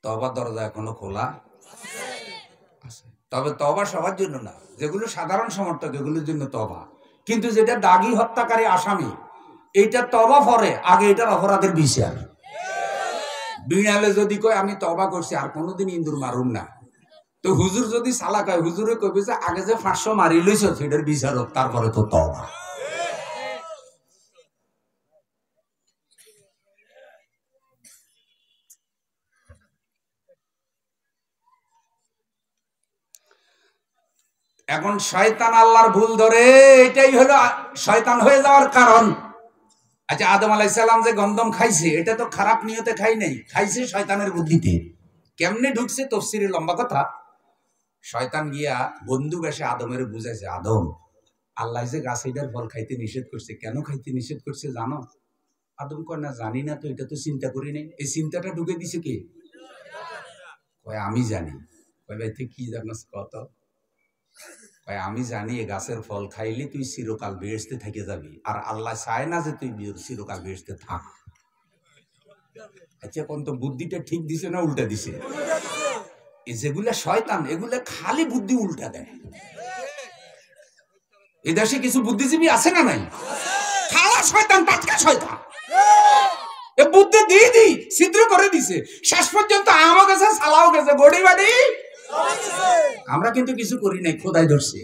তবার দরজা এখনো খোলা আছে, তবে তবা সবার জন্য না। যেগুলো সাধারণ সমর্থক এগুলোর জন্য তবা, কিন্তু যেটা দাগি হত্যাকারী আসামি, এইটা তবা পরে, আগে এটার অপরাধের বিচার। বিড়ালে যদি কয় আমি তবা করছি আর কোনোদিন ইন্দুর মারুম না, তো হুজুর যদি সালাক হয়, হুজুরে কইবে যে আগে যে 500 মারি লইছ সেটার বিচার হোক, তারপরে তো তবা। এখন শয়তান আল্লাহর ভুল ধরে, এটাই হলো শয়তান হয়ে যাওয়ার কারণ। আচ্ছা আদম আলাইহিস সালাম যে গন্ধম খাইছে, এটা তো খারাপ নিয়তে খাই নাই, খাইছে শয়তানের বুদ্ধিতে। কেমনে ঢুকছে তাফসীরে লম্বা কথা। শয়তান গিয়া বন্ধু বেশে আদমের বুঝাইছে, আদম আল্লাহ যে গাছের ফল খাইতে নিষেধ করছে, কেন খাইতে নিষেধ করছে জানো? আদম কয় না জানি না, তো এটা তো চিন্তা করি নাই। এই চিন্তাটা ঢুকে দিছে কে? কয় আমি জানি। কয় ভাই তুই কি জানাস কত? কয় আমি জানি এ গাছের ফল খাইলে তুই চিরকাল বেহেশতে থেকে যাবি, আর আল্লাহ চায় না যে তুই চিরকাল বেহেশতে থাক। আচ্ছা কোন তো বুদ্ধিটা ঠিক দিছে না উল্টা দিছে? যেগুলা শয়তান এগুলা খালি বুদ্ধি উল্টা দেয়। এই দেশে কিছু বুদ্ধিজীবী আছে না নাই? খালা শয়তান, টাটকা শয়তান। এ বুদ্ধি দিয়ে দি ছিদ্র করে দিছে, শেষ পর্যন্ত আমও গেছে, সালাও গেছে, গড়ি বাড়ি। আমরা কিন্তু কিছু করি নাই, খোদাই ধরছে।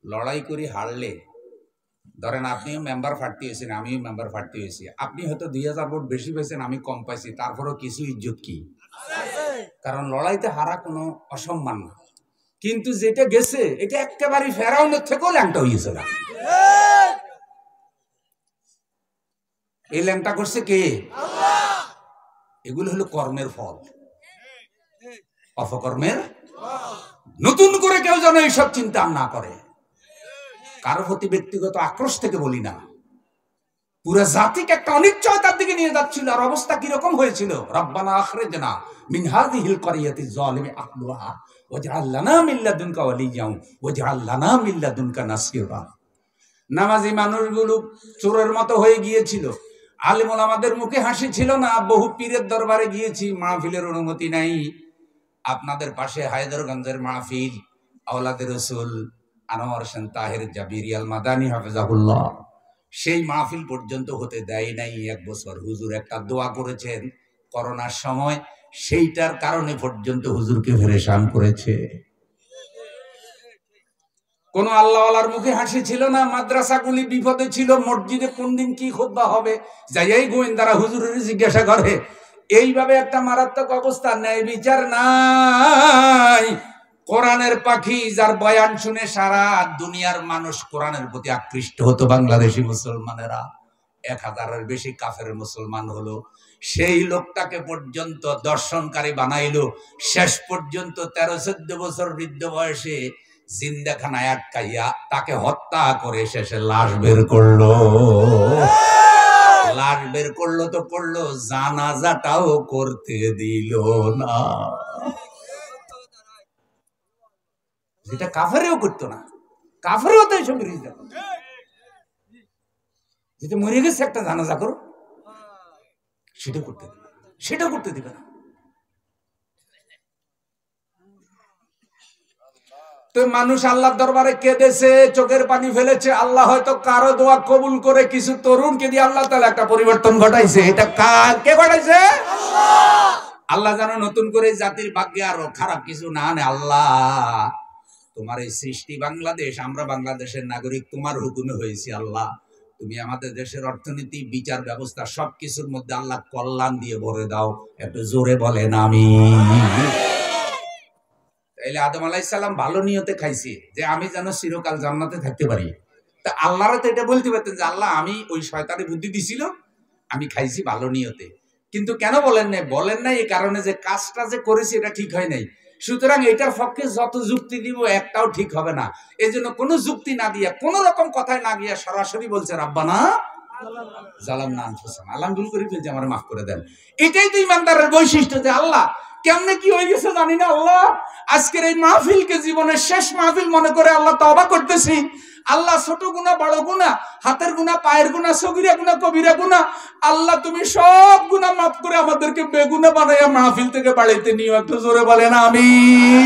লড়াই করি হারলে, ধরেন আপনিও মেম্বার প্রার্থী হয়েছেন, আমিও মেম্বার প্রার্থী হয়েছি, আপনি হয়তো 2000 ভোট বেশি পেয়েছেন, আমি কম পাইছি, তারপরেও কিছু ইজ্জত কি? কারণ লড়াইতে হারা কোনো অসম্মান না। কিন্তু যেটা গেছে এটা একেবারে ফেরাউনের থেকেও ল্যাংটা হয়েছে না। এই ল্যাংটা করছে কে? এগুলো হলো কর্মের ফল, অপকর্মের। নতুন করে কেউ যেন এইসব চিন্তা না করে। কারো প্রতি ব্যক্তিগত আক্রোশ থেকে বলি না, পুরো জাতিকে একটা অনিশ্চয়তার দিকে নিয়ে যাচ্ছিল। আর অবস্থা কিরকম হয়েছিল? রব্বানা আখরিজনা মিন হাযিহিল ক্বরিয়াতি যালিমি আহলুহা ওয়াজআল লানা মিন লাদুনকা ওয়ালিয়্যান ওয়াজআল লানা মিন লাদুনকা নাসীরা। নামাজি মানুষগুলো চোরের মতো হয়ে গিয়েছিল। আলেম ওলামাদের মুখে হাসি ছিল না। বহু পীরের দরবারে গিয়েছি, মাহফিলের অনুমতি নাই। আপনাদের পাশে হায়দরগঞ্জের মাহফিল, আওলাদের রাসূল আনোয়ার হোসেন তাহের জাবিরি আল মাদানী হাফেজাহুল্লাহ, সেই মাহফিল পর্যন্ত হতে দেয় নাই 1 বছর। হুজুর একটা দোয়া করেছেন করোনার সময়, সেইটার কারণে পর্যন্ত হুজুরকে পেরেশান করেছে। কোন আল্লাহওয়ালার মুখে হাসি ছিল না। মাদ্রাসাগুলি বিপদে ছিল। মসজিদে কোন দিন কি খুতবা হবে, যাই গোয়েন্দারা হুজুরের জিজ্ঞাসা করে। এইভাবে একটা মারাত্মক অবস্থা, ন্যায় বিচার নাই। কোরআনের পাখি যার বয়ান শুনে সারা দুনিয়ার মানুষ কোরআনের প্রতি আকৃষ্ট হতো। বাংলাদেশি মুসলমানেরা 1000-এর বেশি কাফের মুসলমান হলো। সেই লোকটাকে পর্যন্ত দর্শনকারী বানাইলো। শেষ পর্যন্ত 13-14 বছর বৃদ্ধ বয়সে জিন্দাখানায় আটকাইয়া তাকে হত্যা করে শেষে লাশ বের করলো। লাশ বের করলো তো করলো, জানাজাটাও করতে দিল না, যেটা কাফেরেও করতো না। কাফেরেও তো এইসব বিরোধিতা করতো। যেটা মরে গেছে একটা জানাজা করো, সেটা করতে দিবে না, সেটা করতে দিবে না। তো মানুষ আল্লাহর দরবারে কেঁদেছে, চোখের পানি ফেলেছে। আল্লাহ হয়তো কারো দোয়া কবুল করে কিছু তরুণকে দিয়ে আল্লাহ তাআলা একটা পরিবর্তন ঘটাইছে। এটা কে ঘটাইছে? আল্লাহ যেন নতুন করে জাতির ভাগ্যে আরো খারাপ কিছু না আনে। আল্লাহ, তোমার এই সৃষ্টি বাংলাদেশ, আমরা বাংলাদেশের নাগরিক, তোমার হুকুমে হয়েছি। আল্লাহ, তুমি আমাদের দেশের অর্থনীতি, বিচার ব্যবস্থা সবকিছুর মধ্যে আল্লাহ কল্যাণ দিয়ে ভরে দাও। একটু জোরে বলেন আমিন। তাইলে আদম আলাইহিস সালাম ভালো নিয়তে খাইছে যে আমি যেন চিরকাল জান্নাতে থাকতে পারি। তা আল্লাহরে তো এটা বলতে পারতেন যে আল্লাহ, আমি ওই শয়তানে বুদ্ধি দিছিল, আমি খাইছি ভালো নিয়তে। কিন্তু কেন বলেন নাই? বলেন নাই এই কারণে যে কাজটা যে করেছি এটা ঠিক হয় নাই। সুতরাং এটার পক্ষে যত যুক্তি দিব একটাও ঠিক হবে না। এই জন্য কোনো যুক্তি না দিয়া, কোন রকম কথায় না গিয়া সরাসরি বলছে রাব্বানা জালামনা আনফুসানা, আল্লাহ ভুল করে ফেলছি, আমার মাফ করে দেন। এটাই তো ইমানদারের বৈশিষ্ট্য। যে আল্লাহ কেমনে কি হয়ে গেছে জানি না, আল্লাহ আজকের এই মাহফিলকে জীবনের শেষ মাহফিল মনে করে আল্লাহ তওবা করতেছি। আল্লাহ ছোট গুনাহ, বড় গুনাহ, হাতের গুনাহ, পায়ের গুনাহ, সগীরা গুনাহ, কবিরা গুনাহ, আল্লাহ তুমি সব গুনাহ মাফ করে আমাদেরকে বেগুনাহ বানাইয়া মাহফিল থেকে বাড়িতে নিও। একটু জোরে বলেন আমিন।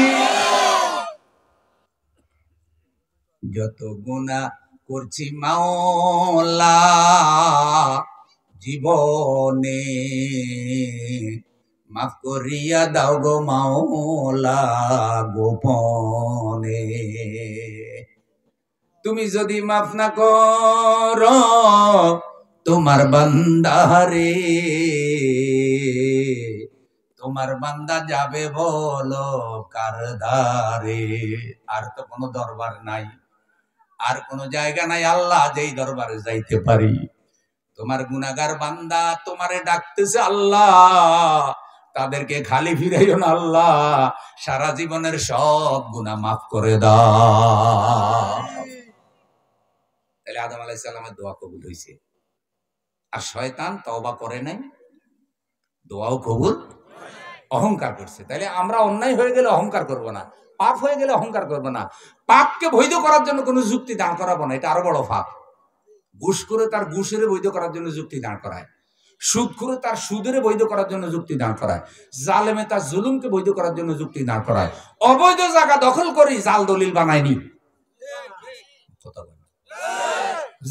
যত গুনাহ করছি মাওলা জীবনে, মাফ করিয়া দাও গো মাওলা গোপনে। তুমি যদি মাফ না করো তোমার বান্দারে, তোমার বান্দা যাবে বলো কার ধারে? আর তো কোনো দরবার নাই, আর কোন জায়গা নাই আল্লাহ যেই দরবারে যাইতে পারি। তোমার গুনাহগার বান্দা তোমারে ডাকতেছে আল্লাহ, তাদেরকে খালি ফিরাইও না আল্লাহ, সারা জীবনের সব গুনাহ মাফ করে দাও। তাহলে আদম আলাইহিস সালামের দোয়া কবুল হয়েছে। আর শয়তান তওবা করে নাই, দোয়াও কবুল, অহংকার করছে। তাহলে আমরা অন্যায় হয়ে গেলে অহংকার করব না, পাপ হয়ে গেলে অহংকার করব না। পাপকে বৈধ করার জন্য কোনো যুক্তি দাঁড় করাবো না, এটা আরো বড় পাপ। ঘুষ করে তার ঘুষের বৈধ করার জন্য যুক্তি দাঁড় করায়, সুদ করে তার সুদের বৈধ করার জন্য যুক্তি দাঁড় করায়, জালেমে তার জুলুমকে বৈধ করার জন্য যুক্তি দাঁড় করায়। অবৈধ জায়গা দখল করি জাল দলিল বানায়নি।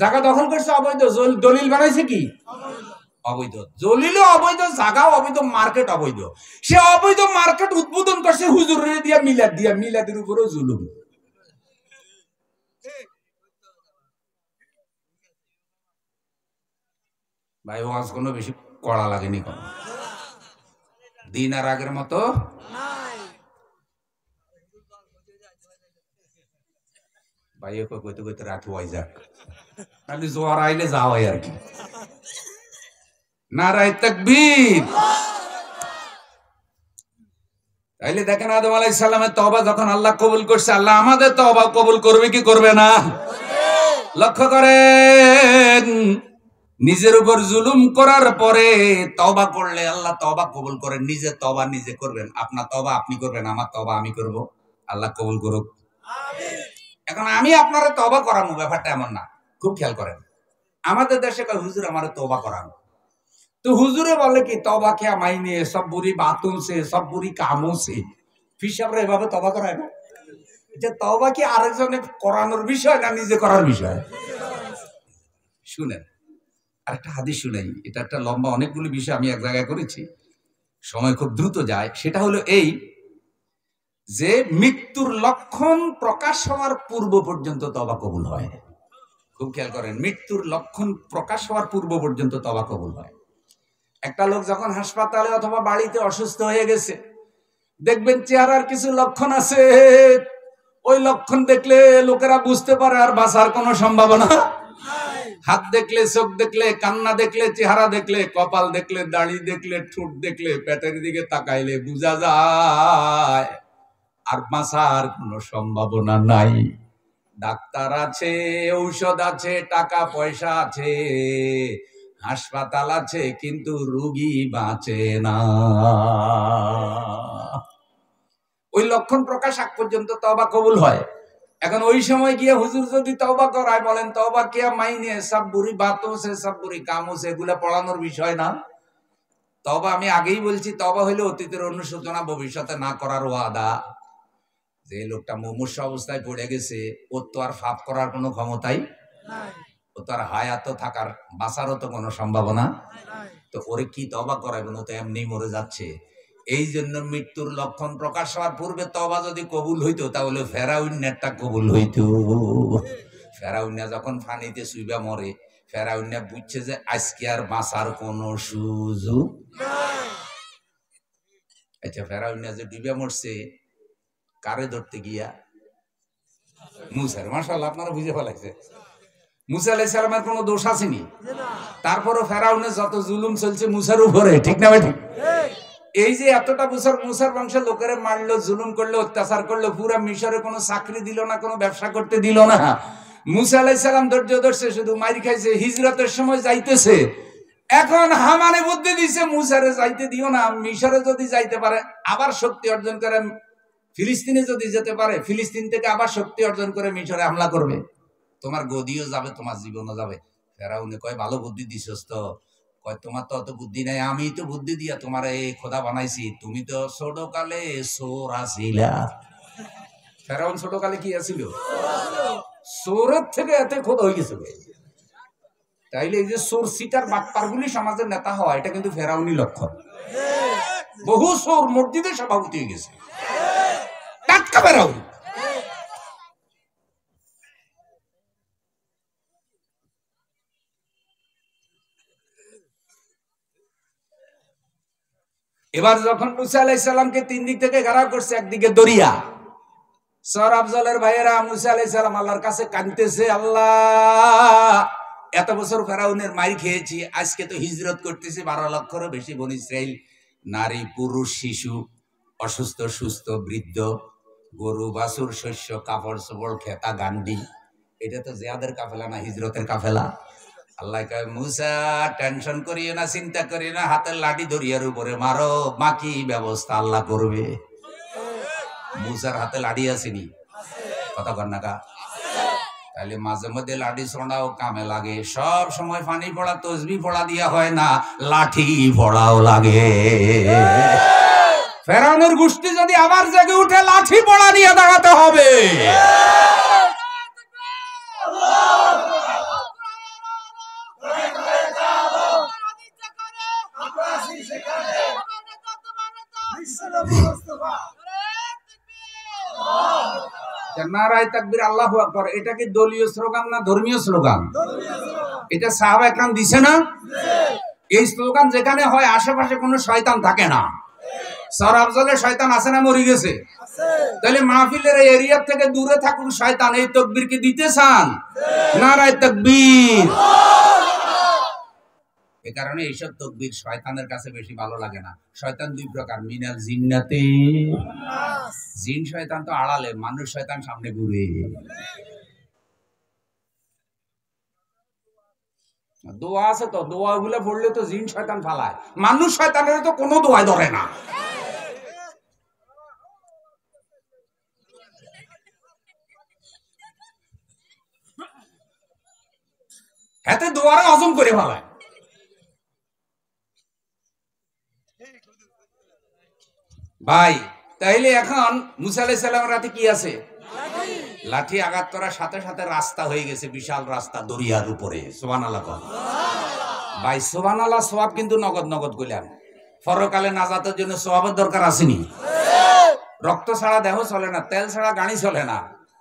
জায়গা দখল করছে অবৈধ, দলিল বানাইছে কি অবৈধ। দলিলও অবৈধ, জায়গাও অবৈধ, মার্কেট অবৈধ। সে অবৈধ মার্কেট উদ্বোধন করছে হুজুরের দিয়া, মিলাদ দিয়া, মিলাদের উপরেও জুলুম। ভাই ওয়াজ কোনো বেশি কড়া লাগেনি, কোন দিন আর আগের মতো। ভাইও কইতে কইতে রাত হয়ে যাক, তাহলে জোয়ার আইলে যাও আর কি। নারায়ে তাকবীর। তাইলে দেখেন আদম আলাইহিস সালামের তওবা যখন আল্লাহ কবুল করছে, আল্লাহ আমাদের তওবা কবুল করবে কি করবে না? লক্ষ্য করেন, নিজের উপর জুলুম করার পরে তওবা করলে আল্লাহ তওবা কবুল করেন। নিজে তওবা নিজে করবেন, আপনার তওবা আপনি করবেন, আমার তওবা আমি করব, আল্লাহ কবুল করুক। এখন আমি আপনারে তওবা করাবো, ব্যাপারটা এমন না। খুব খেয়াল করেন, আমাদের দেশে কয় হুজুর আমারে তওবা করান, তো হুজুরে বলে কি তওবা কিয়া মাইনে সব বুরি বাতোं से सब बुरी कामों से। ফিসাবরা এভাবে তওবা করায় না। এটা তওবা কি আরেকজনে করানোর বিষয় না নিজে করার বিষয়? শুনেন আরেকটা হাদিস শুনাই, এটা একটা লম্বা, অনেকগুলো বিষয় আমি এক জায়গায় করেছি, সময় খুব দ্রুত যায়। সেটা হলো এই যে মৃত্যুর লক্ষণ প্রকাশ হওয়ার পূর্ব পর্যন্ত তওবা কবুল হয়। খুব খেয়াল করেন, মৃত্যুর লক্ষণ প্রকাশ হওয়ার পূর্ব পর্যন্ত তওবা কবুল হয়। একটা লোক যখন হাসপাতালে অথবা বাড়িতে অসুস্থ হয়ে গেছে, দেখবেন চেহারার কিছু লক্ষণ আছে, ওই লক্ষণ দেখলে লোকেরা বুঝতে পারে আর বাঁচার কোনো সম্ভাবনা। হাত দেখলে, চোখ দেখলে, কান্না দেখলে, চেহারা দেখলে, কপাল দেখলে, দাড়ি দেখলে, ঠোঁট দেখলে, পেটের দিকে তাকাইলে বোঝা যায় আর বাঁচার কোনো সম্ভাবনা নাই। ডাক্তার আছে, ঔষধ আছে, টাকা পয়সা আছে, হাসপাতাল আছে, কিন্তু রোগী বাঁচে না। ওই লক্ষণ প্রকাশ আগ পর্যন্ত তওবা কবুল হয়। এখন ওই সময় গিয়ে হুজুর যদি তওবা করায়, বলেন তওবা কিয়া মাইনে সব বুরি বাতোं से सब बुरी कामों से, এগুলা পড়ানোর বিষয় না। তওবা আমি আগেই বলছি, তওবা হইলো অতীতের অনুশোচনা, ভবিষ্যতে না করার ওয়াদা। যে লোকটা মুমূর্ষু অবস্থায় পড়ে গেছে, ওর তো আর পাপ করার কোনো ক্ষমতাই নাই, ও তো আর হায়াত থাকার বাঁচারও তো কোনো সম্ভাবনা নাই, তো ওরে কি তওবা করাবেন? ও তো এমনি মরে যাচ্ছে। এই জন্য মৃত্যুর লক্ষণ প্রকাশ হওয়ার পূর্বে তওবা যদি কবুল হইতো, তাহলে ফেরাউন্নেরটা কবুল হইতো। ফেরাউন্না যখন পানিতে চুইবা মরে, ফেরাউন্না বুঝছে যে আজকে আর বাঁচার কোনো সুযোগ নাই। আচ্ছা, ফেরাউন্না যে ডুবে মরছে কারে ধরতে গিয়া? মুসার। মাশাআল্লাহ, আপনারা বুঝে ফেলাইছে। মুসা আলাইহিস সালামের কোনো দোষ আসেনি, তারপরও ফেরাউনের যত জুলুম চলছে মুসার উপরে, ঠিক না ঠিক? এই যে এতটা বছর মুসার বংশের লোকেরা মারলো, জুলুম করলো, অত্যাচার করলো, পুরা মিশরে কোনো চাকরি দিল না, কোনো ব্যবসা করতে দিল না। মুসা আলাইহিস সালাম ধৈর্য ধরছে, শুধু মাইর খাইছে। হিজরতের সময় যাইতেছে, এখন হামানে বুদ্ধি দিছে মুসারে যাইতে দিও না, মিশরে যদি যাইতে পারে আবার শক্তি অর্জন করে, ফিলিস্তিনে যদি যেতে পারে, ফিলিস্তিন থেকে আবার শক্তি অর্জন করে মিশরে হামলা করবে, তোমার গদিও যাবে, তোমার জীবনও যাবে। ফেরাউনে কয় ভালো বুদ্ধি দিছস তো। কয় তোমার তো অত বুদ্ধি নাই, আমি তো বুদ্ধি দিয়া তোমার এই খোদা বানাইছি, তুমি তো ছোটকালে চোর আছিলা। ফেরাউন ছোটকালে কি আছিল? চোরের থেকে এতে খোদা হয়ে গেছে। তাইলে এই যে চোর সিটার বাটপার গুলি সমাজের নেতা হয়, এটা কিন্তু ফেরাউনি লক্ষণ। বহু চোর মসজিদের সভাপতি হয়ে গেছে, টাটকা ফেরাউন। এবার যখন মুসা আলাইহিস সালামকে তিন দিক থেকে ঘেরাও করছে, একদিকে দরিয়া, সর আফজলের ভাইয়েরা মুসা আলাইহিস সালাম আল্লাহর কাছে কাঁদতেছে, আল্লাহ এত বছর ফেরাউনের মাইর খেয়েছি, আজকে তো হিজরত করতেছি, 12 লক্ষেরও বেশি বনী ইসরাইল, নারী পুরুষ শিশু, অসুস্থ সুস্থ বৃদ্ধ, গরু বাছুর, শস্য কাপড় চোপড় খেতা গান্ডি, এটা তো জিয়াদের কাফেলা না, হিজরতের কাফেলা। আল্লাহ কয় মুসা টেনশন করিও না, চিন্তা করিও না, হাতের লাঠি দরিয়ার উপরে মারো, বাকি ব্যবস্থা আল্লাহ করবে। মুসার হাতে লাঠি আসেনি, কথা কর না কা? তাহলে মাঝে মধ্যে লাঠি ছোড়াও কামে লাগে। সব সময় পানি পড়া তসবি পড়া দিয়া হয় না, লাঠি পড়াও লাগে। ফেরাউনের গোষ্ঠী যদি আবার জেগে উঠে, লাঠি পড়া নিয়ে দাঁড়াতে হবে। নারায়ে তাকবীর, আল্লাহু আকবার। এটা কি দলীয় স্লোগান না ধর্মীয় স্লোগান? এটা সাহাবা একরাম দিছে না? এই স্লোগান যেখানে হয় আশেপাশে কোনো শয়তান থাকে না। সরাফজলে শয়তান আছে না মরে গেছে? তাহলে মাহফিলের এরিয়া থেকে দূরে থাকুক শয়তান, এই তাকবীর কি দিতে চান? নারায়ে তাকবীর। এই কারণে এইসব তাকবীর শয়তানের কাছে বেশি ভালো লাগে না। শয়তান দুই প্রকার, মিনাল জিন্নাতি, জিন শয়তান তো আড়ালে, মানুষ শয়তান সামনে ঘুরে। দোয়া আছে তো, দোয়া গুলো পড়লে তো জিন শয়তান ফালায়, মানুষ শয়তানের তো কোনো দোয়াই ধরে না। হাতে দোয়ারে হজম করে ফেলায়। ভাই তাইলে এখন মুসা আলাইহিস সালামের রাতে কি আছে? লাঠি আঘাত করার সাথে সাথে রাস্তা হয়ে গেছে, বিশাল রাস্তা দরিয়ার উপরে। সুবহানাল্লাহ। ভাই সুবহানাল্লাহ, সওয়াব কিন্তু নগদ নগদ কইলাম। পরকালে নাজাতের জন্য সওয়াবের দরকার আসেনি? রক্ত ছাড়া দেহ চলে না, তেল ছাড়া গাড়ি চলে না,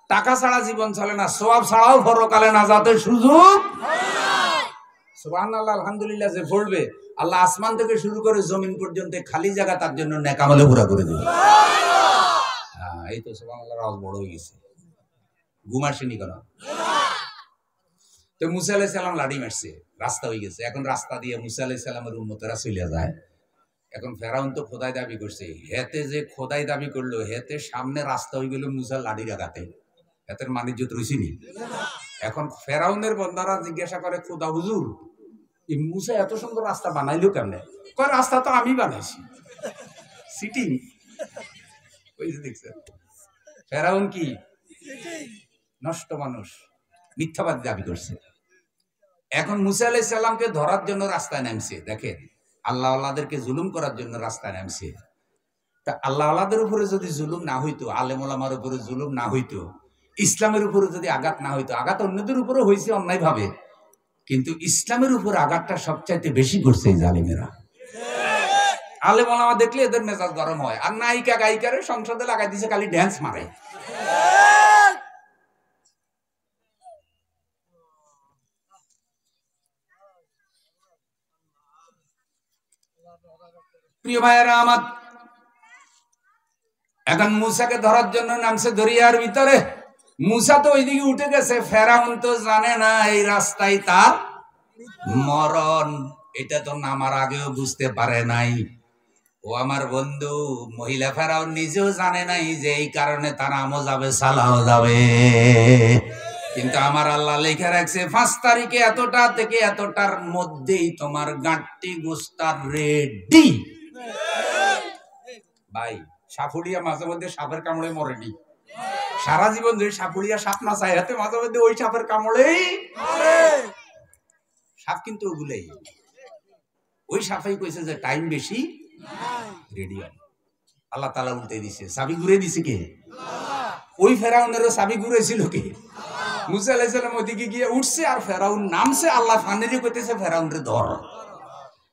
টাকা ছাড়া জীবন চলে না, সওয়াব ছাড়াও পরকালে নাজাতের সুযোগ। সুবহানাল্লাহ, আলহামদুলিল্লাহ যে পড়বে, আল্লাহ আসমান থেকে শুরু করে জমিন পর্যন্ত খালি জায়গা তার জন্য নেক আমলে পুরা করে দিবে। এই তো সুবহানাল্লাহ, আওয়াজ বড় হয়ে গেছে। ঘুম আসেনি কেন? তো মুসা আলাইহিস সালাম লাঠি মারছে, রাস্তা হয়ে গেছে। এখন রাস্তা দিয়ে মুসা আলাইহিস সালামের উম্মতেরা চলে যায়। এখন ফেরাউন তো খোদাই দাবি করছে, হেতে যে খোদাই দাবি করলো, হেতে সামনে রাস্তা হয়ে গেল মুসার লাঠির আঘাতে। হেতের মানিজ্যত রইছিনি। এখন ফেরাউনের বন্দারা জিজ্ঞাসা করে, খোদা হুজুর, এই মুসা এত সুন্দর রাস্তা বানাইলো কেমনে? কয় রাস্তা তো আমি বানাইছি। সিটিং ওই যে দেখছেন, ফেরাউন কি নষ্ট মানুষ, মিথ্যাবাদী দাবি করছে। এখন মুসা আলাইহিস সালামকে ধরার জন্য রাস্তায় নামছে। দেখেন, আল্লাহ আল্লাহদেরকে জুলুম করার জন্য রাস্তায় নামছে। তা আল্লাহ আল্লাহদের উপরে যদি জুলুম না হইতো, আলেম ওলামার উপরে জুলুম না হইতো, ইসলামের উপরে যদি আঘাত না হইতো, আঘাত অন্যদের উপরে হয়েছে অন্যায় ভাবে, কিন্তু ইসলামের উপর আঘাতটা সবচাইতে বেশি করছে এই জালিমেরা। আলেম ওলামা দেখলে এদের মেজাজ গরম হয়, আর নায়িকা গায়িকারে সংসদে লাগাই দিছে, খালি ড্যান্স মারে। প্রিয় ভাইয়েরা আমার, এখন মুসাকে ধরার জন্য নামছে দরিয়ার ভিতরে। মুসা তো ওইদিকে উঠে গেছে, ফেরাউন তো জানে না এই রাস্তায় তার মরণ। এটা তো নামার আগেও বুঝতে পারে নাই। ও আমার বন্ধু, মহিলা ফেরাউন নিজেও জানে নাই যে এই কারণে তার আমও যাবে, সালাও যাবে। কিন্তু আমার আল্লাহ লেখা রাখছে 5 তারিখে এতটা থেকে এতটার মধ্যেই তোমার গাঁটটি গোস্তার রেডি। ভাই সাপুড়িয়া মাঝে মধ্যে সাপের কামড়ে মরেনি। সারা জীবন ধরে সাপুড়িয়া সাপ না চাই, হাতে মাঝে মধ্যে ওই সাপের কামড়েই সাপ, কিন্তু ওগুলোই ওই সাপেই কইছে যে টাইম বেশি, রেডি হয়। আল্লাহ তাআলা উল্টে দিছে, চাবি ঘুরে দিছে কে? ওই ফেরাউনেরও চাবি ঘুরেছিল কে? মুসা আলাইহিস সালাম ওইদিকে গিয়ে উঠছে, আর ফেরাউন নামছে। আল্লাহ ফানেরে কইতেছে ফেরাউনরে ধর।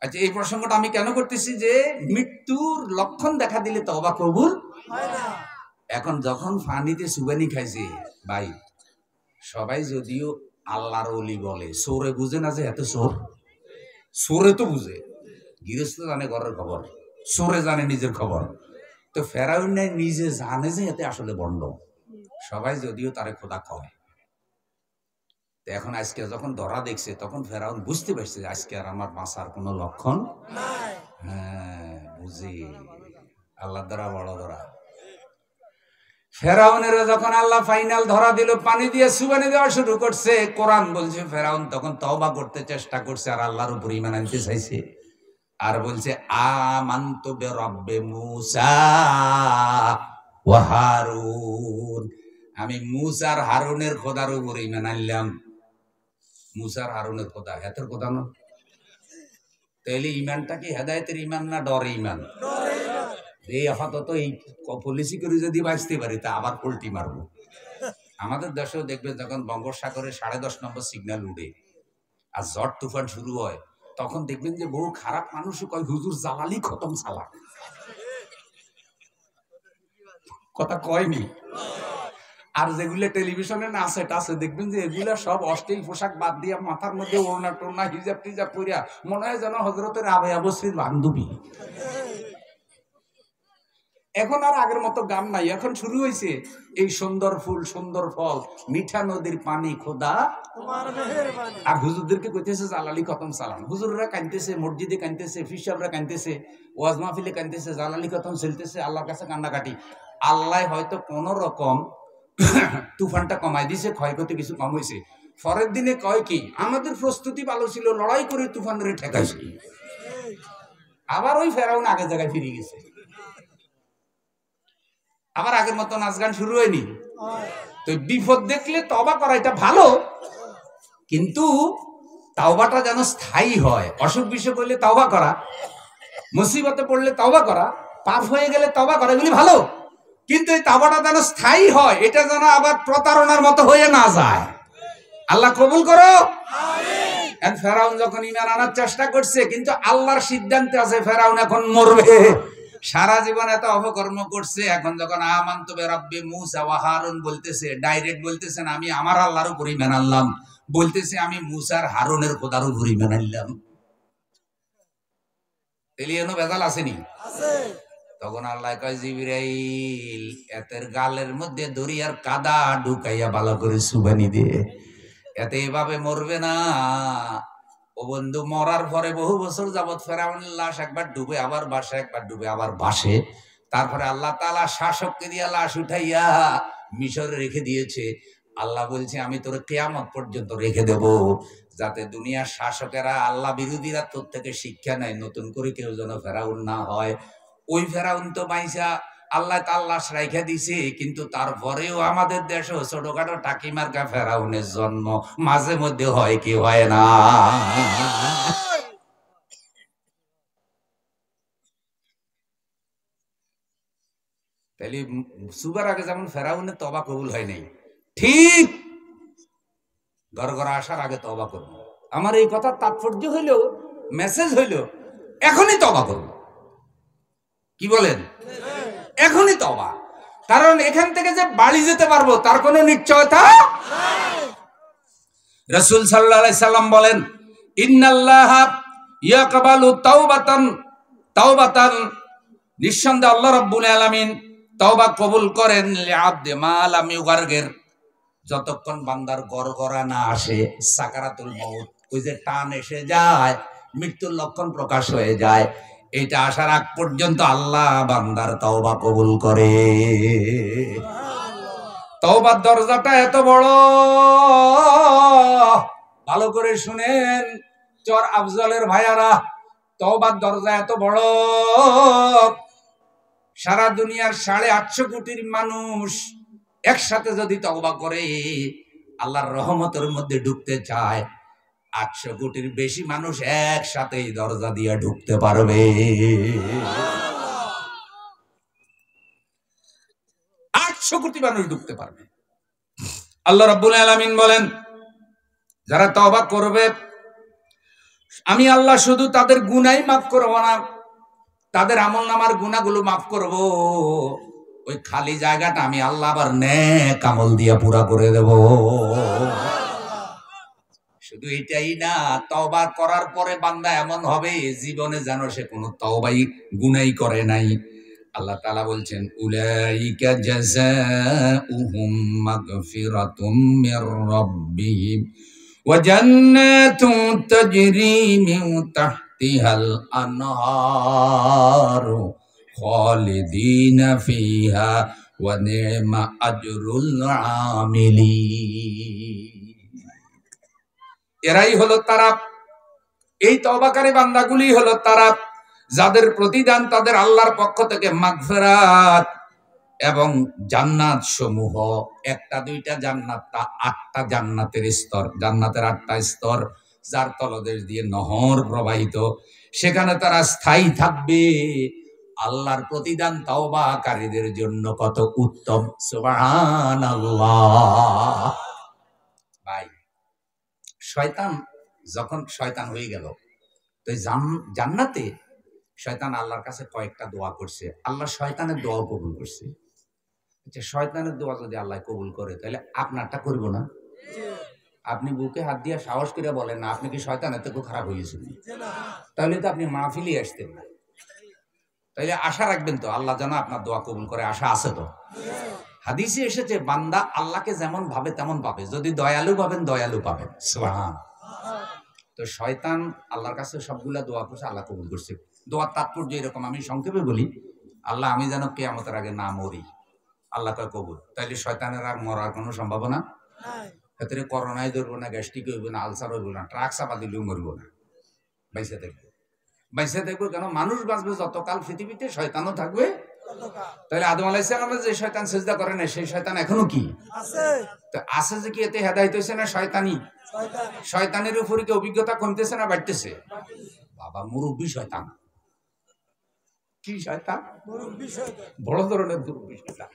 আচ্ছা, এই প্রসঙ্গটা আমি কেন করতেছি যে মৃত্যুর লক্ষণ দেখা দিলে তওবা কবুল হয় না। এখন যখন ফানিতে সুবানি খাইছে, ভাই সবাই যদিও আল্লাহর ওলি বলে, সোরে বুঝে না যে এত সোর। সোরে তো বুঝে, গৃহস্থ জানে ঘরের খবর, সোরে জানে নিজের খবর। তো ফেরাউন নিজে জানে যে এতে আসলে বন্ড। সবাই যদিও তারে খোদা খাওয়ায়। এখন আজকে যখন ধরা দেখছে, তখন ফেরাউন বুঝতে পারছে আজকে আর আমার বাঁচার কোনো লক্ষণ নাই। হ্যাঁ, বুঝি আল্লাহ দ্বারা বড় ধরা। ফেরাউনের যখন আল্লাহ ফাইনাল ধরা দিল, পানি দিয়ে সুবানি দেওয়া শুরু করছে। কোরআন বলছে ফেরাউন তখন তওবা করতে চেষ্টা করছে, আর আল্লাহর উপর ঈমান আনতে চাইছে। আর বলছে আমানতু বিরাব্বি মূসা ওয়া হারুন, আমি মূসা আর হারুনের খোদার উপর ঈমান আনলাম। মূসা আর হারুনের খোদা, হেতের খোদা না। তাইলে ঈমানটা কি হেদায়েতের ঈমান না ডরে ঈমান? এই আপাতত এই পলিসি করে যদি বাঁচতে পারি, তা আবার পোল্টি মারবো। আমাদের দেশেও দেখবেন যখন বঙ্গোপসাগরে 10.5 নম্বর সিগন্যাল উঠে আর ঝড় তুফান শুরু হয়, তখন দেখবেন যে বহু খারাপ মানুষও কয় হুজুর জালালি খতম সালা। কথা কয়নি। আর যেগুলো টেলিভিশনে নাচে টাচে দেখবেন যে এগুলা সব অশ্লীল পোশাক বাদ দিয়া মাথার মধ্যে ওড়না টোড়না হিজাব টিজাব পরিয়া মনে হয় যেন হযরতের আবে আবশ্রীর বান্ধবী। এখন আর আগের মতো গান নাই, এখন শুরু হয়েছে এই সুন্দর ফুল সুন্দর ফল মিঠা নদীর পানি খোদা আর হুজুরদেরকে কইতেছে জালালি খতম সালাম। হুজুররা কাঁদতেছে, মসজিদে কাঁদতেছে, ফিসাবরা কাঁদতেছে, ওয়াজ মাহফিলে কাঁদতেছে, জালালি খতম চলতেছে, আল্লাহর কাছে কান্নাকাটি। আল্লাহ হয়তো কোন রকম তুফানটা কমাই দিছে, ক্ষয়ক্ষতি কিছু কম হয়েছে। পরের দিনে কয় কি আমাদের প্রস্তুতি ভালো ছিল, লড়াই করে তুফানের ঠেকাইছে। আবার ওই ফেরাউন আগের জায়গায় ফিরে গেছে, আবার আগের মতো নাচ গান শুরু হয়নি। তো বিপদ দেখলে তওবা করা এটা ভালো, কিন্তু তাওবাটা যেন স্থায়ী হয়। অসুখ বিসুখ হলে তওবা করা, মুসিবতে পড়লে তওবা করা, পাপ হয়ে গেলে তওবা করা, এগুলি ভালো, কিন্তু এই তওবাটা যেন স্থায়ী হয়, এটা যেন আবার প্রতারণার মতো হয়ে না যায়। আল্লাহ কবুল করো। ফেরাউন যখন ঈমান আনার চেষ্টা করছে, কিন্তু আল্লাহর সিদ্ধান্তে আছে ফেরাউন এখন মরবে। সারা জীবন এত অপকর্ম করছে, এখন যখন আমানতু বিরাব্বি মূসা ওয়া হারুন বলতেছে, ডাইরেক্ট বলতেছেন আমি আমার আল্লাহর উপর ঈমান আনলাম, বলতেছে আমি মূসার হারুনের খোদার উপর ঈমান আনলাম। এলিয়ানো বেজাল আসেনি? আছে। তখন আল্লাহ কয় জিবরাইল এতের গালের মধ্যে দরিয়ার কাদা ঢুকাইয়া ভালো করে সুবানি দিয়ে, এতে এভাবে মরবে না। ও বন্ধু, মরার পরে বহু বছর যাবৎ ফেরাউনের লাশ একবার ডুবে আবার ভাসে, একবার ডুবে আবার ভাসে। তারপরে আল্লাহ তাআলা শাসককে দিয়া লাশ উঠাইয়া মিশরে রেখে দিয়েছে। আল্লাহ বলছে আমি তোর কিয়ামত পর্যন্ত রেখে দেব, যাতে দুনিয়ার শাসকেরা আল্লাহ বিরোধীরা তোর থেকে শিক্ষা নেয়, নতুন করে কেউ যেন ফেরাউন না হয়। ওই ফেরাউন তো মাইসা আল্লাহ তার লাশ রাইখা দিছে, কিন্তু তারপরেও আমাদের দেশে ছোটখাটো টাকি মার্কা ফেরাউনের জন্ম মাঝে মধ্যে হয়, কি হয় না? তাহলে সুবার আগে যেমন ফেরাউনের তওবা কবুল হয় নাই, ঠিক গড়গড়া আসার আগে তওবা করব। আমার এই কথার তাৎপর্য হইল, মেসেজ হইল এখনই তওবা করব। কি বলেন? এখনই তওবা, কারণ এখান থেকে যে বাড়ি যেতে পারবো তার কোনো নিশ্চয়তা নাই। রাসূল সাল্লাল্লাহু আলাইহি সাল্লাম বলেন ইন্নাল্লাহা ইয়াকবালু তাওবাতান, নিঃসন্দেহে আল্লাহ রাব্বুল আলামিন তওবা কবুল করেন লিআবদি মা লাম ইউগারগির, যতক্ষণ বান্দার গড়গড়া না আসে, সাকারাতুল মউত, ওই যে টান এসে যায়, মৃত্যুর লক্ষণ প্রকাশ হয়ে যায়, এটা আসার আগ পর্যন্ত আল্লাহ বান্দার তওবা কবুল করে। তওবার দরজাটা এত বড়, ভালো করে শুনেন চর আফজলের ভাইয়ারা, তওবার দরজা এত বড়, সারা দুনিয়ার 850 কোটির মানুষ একসাথে যদি তওবা করে আল্লাহর রহমতের মধ্যে ঢুকতে চায়, 800 কোটির বেশি মানুষ একসাথে এই দরজা দিয়ে ঢুকতে পারবে। 800 কোটি মানুষ ঢুকতে পারবে। আল্লাহ রাব্বুল আলামিন বলেন যারা তওবা করবে আমি আল্লাহ শুধু তাদের গুনাহ মাফ করব না, তাদের আমলনামার গুনাহগুলো মাফ করব। ওই খালি জায়গাটা আমি আল্লাহ আবার নেক আমল দিয়া পুরা করে দেব। শুধু এটাই না, তওবা করার পরে বান্দা এমন হবে জীবনে যেন সে কোনো তওবাই গুনাহই করে নাই। আল্লাহ তাআলা বলছেন উলাইকা জাযাউহুম মাগফিরাতুম মির রাব্বিহিম ওয়া জান্নাতুন তাজরি মিন তাহতিহাল আনহারু খালিদিনা ফিহা ওয়া নি'মা আজরুল আমিলিন। এরাই হলো তারা, এই তওবাকারী বান্দাগুলি হলো তারা যাদের প্রতিদান তাদের আল্লাহর পক্ষ থেকে মাগফিরাত এবং জান্নাত সমূহ। একটা দুইটা জান্নাত তা 8টা জান্নাতের স্তর, জান্নাতের 8টা স্তর, যার তলদেশ দিয়ে নহর প্রবাহিত, সেখানে তারা স্থায়ী থাকবে। আল্লাহর প্রতিদান তওবাকারীদের জন্য কত উত্তম, সুবহানাল্লাহ। ভাই, শয়তান যখন শয়তান হয়ে গেল, তো জান্নাতে শয়তান আল্লাহর কাছে কয়েকটা দোয়া করছে, আল্লাহ শয়তানের দোয়াও কবুল করছে। আচ্ছা, শয়তানের দোয়া যদি আল্লাহ কবুল করে তাহলে আপনারটা করবো না? আপনি বুকে হাত দিয়ে সাহস করে বলেন না আপনি কি শয়তানের থেকে খারাপ হয়েছেন? তাহলে তো আপনি মাহফিলে আসতেন না। তাইলে আশা রাখবেন তো আল্লাহ যেন আপনার দোয়া কবুল করে, আশা আছে তো? হাদিসে এসেছে বান্দা আল্লাহকে যেমন ভাবে তেমন পাবে, যদি দয়ালু ভাবেন দয়ালু পাবেন। সুবহান। তো শয়তান আল্লাহর কাছে সবগুলা দোয়া করছে, আল্লাহ কবুল করছে। দোয়ার তাৎপর্য এরকম, আমি সংক্ষেপে বলি, আল্লাহ আমি যেন কিয়ামতের আগে না মরি, আল্লাহ কয় কবুল। তাইলে শয়তানের আর মরার কোনো সম্ভাবনা ভেতরে করোনায় ধরবো না, গ্যাস্ট্রিক হইব না, আলসার হইব না, ট্রাক চাপা দিলেও মরব না, বাইসে থাকবে। বাইসে থাকবে কেন? মানুষ বাঁচবে যতকাল পৃথিবীতে, শয়তানও থাকবে। তাহলে আদম আলাইহিস সালামের যে শয়তান সিজদা করে না, সেই শয়তান এখনো কি আছে? তো আছে যে কি এতে হেদায়েত হইছে না শয়তানি? শয়তানের উপরে কি অভিজ্ঞতা কমতেছে না বাড়তেছে? বাবা মুরব্বি শয়তান। কি শয়তান? মুরব্বি শয়তান, বড় ধরনের মুরব্বি শয়তান।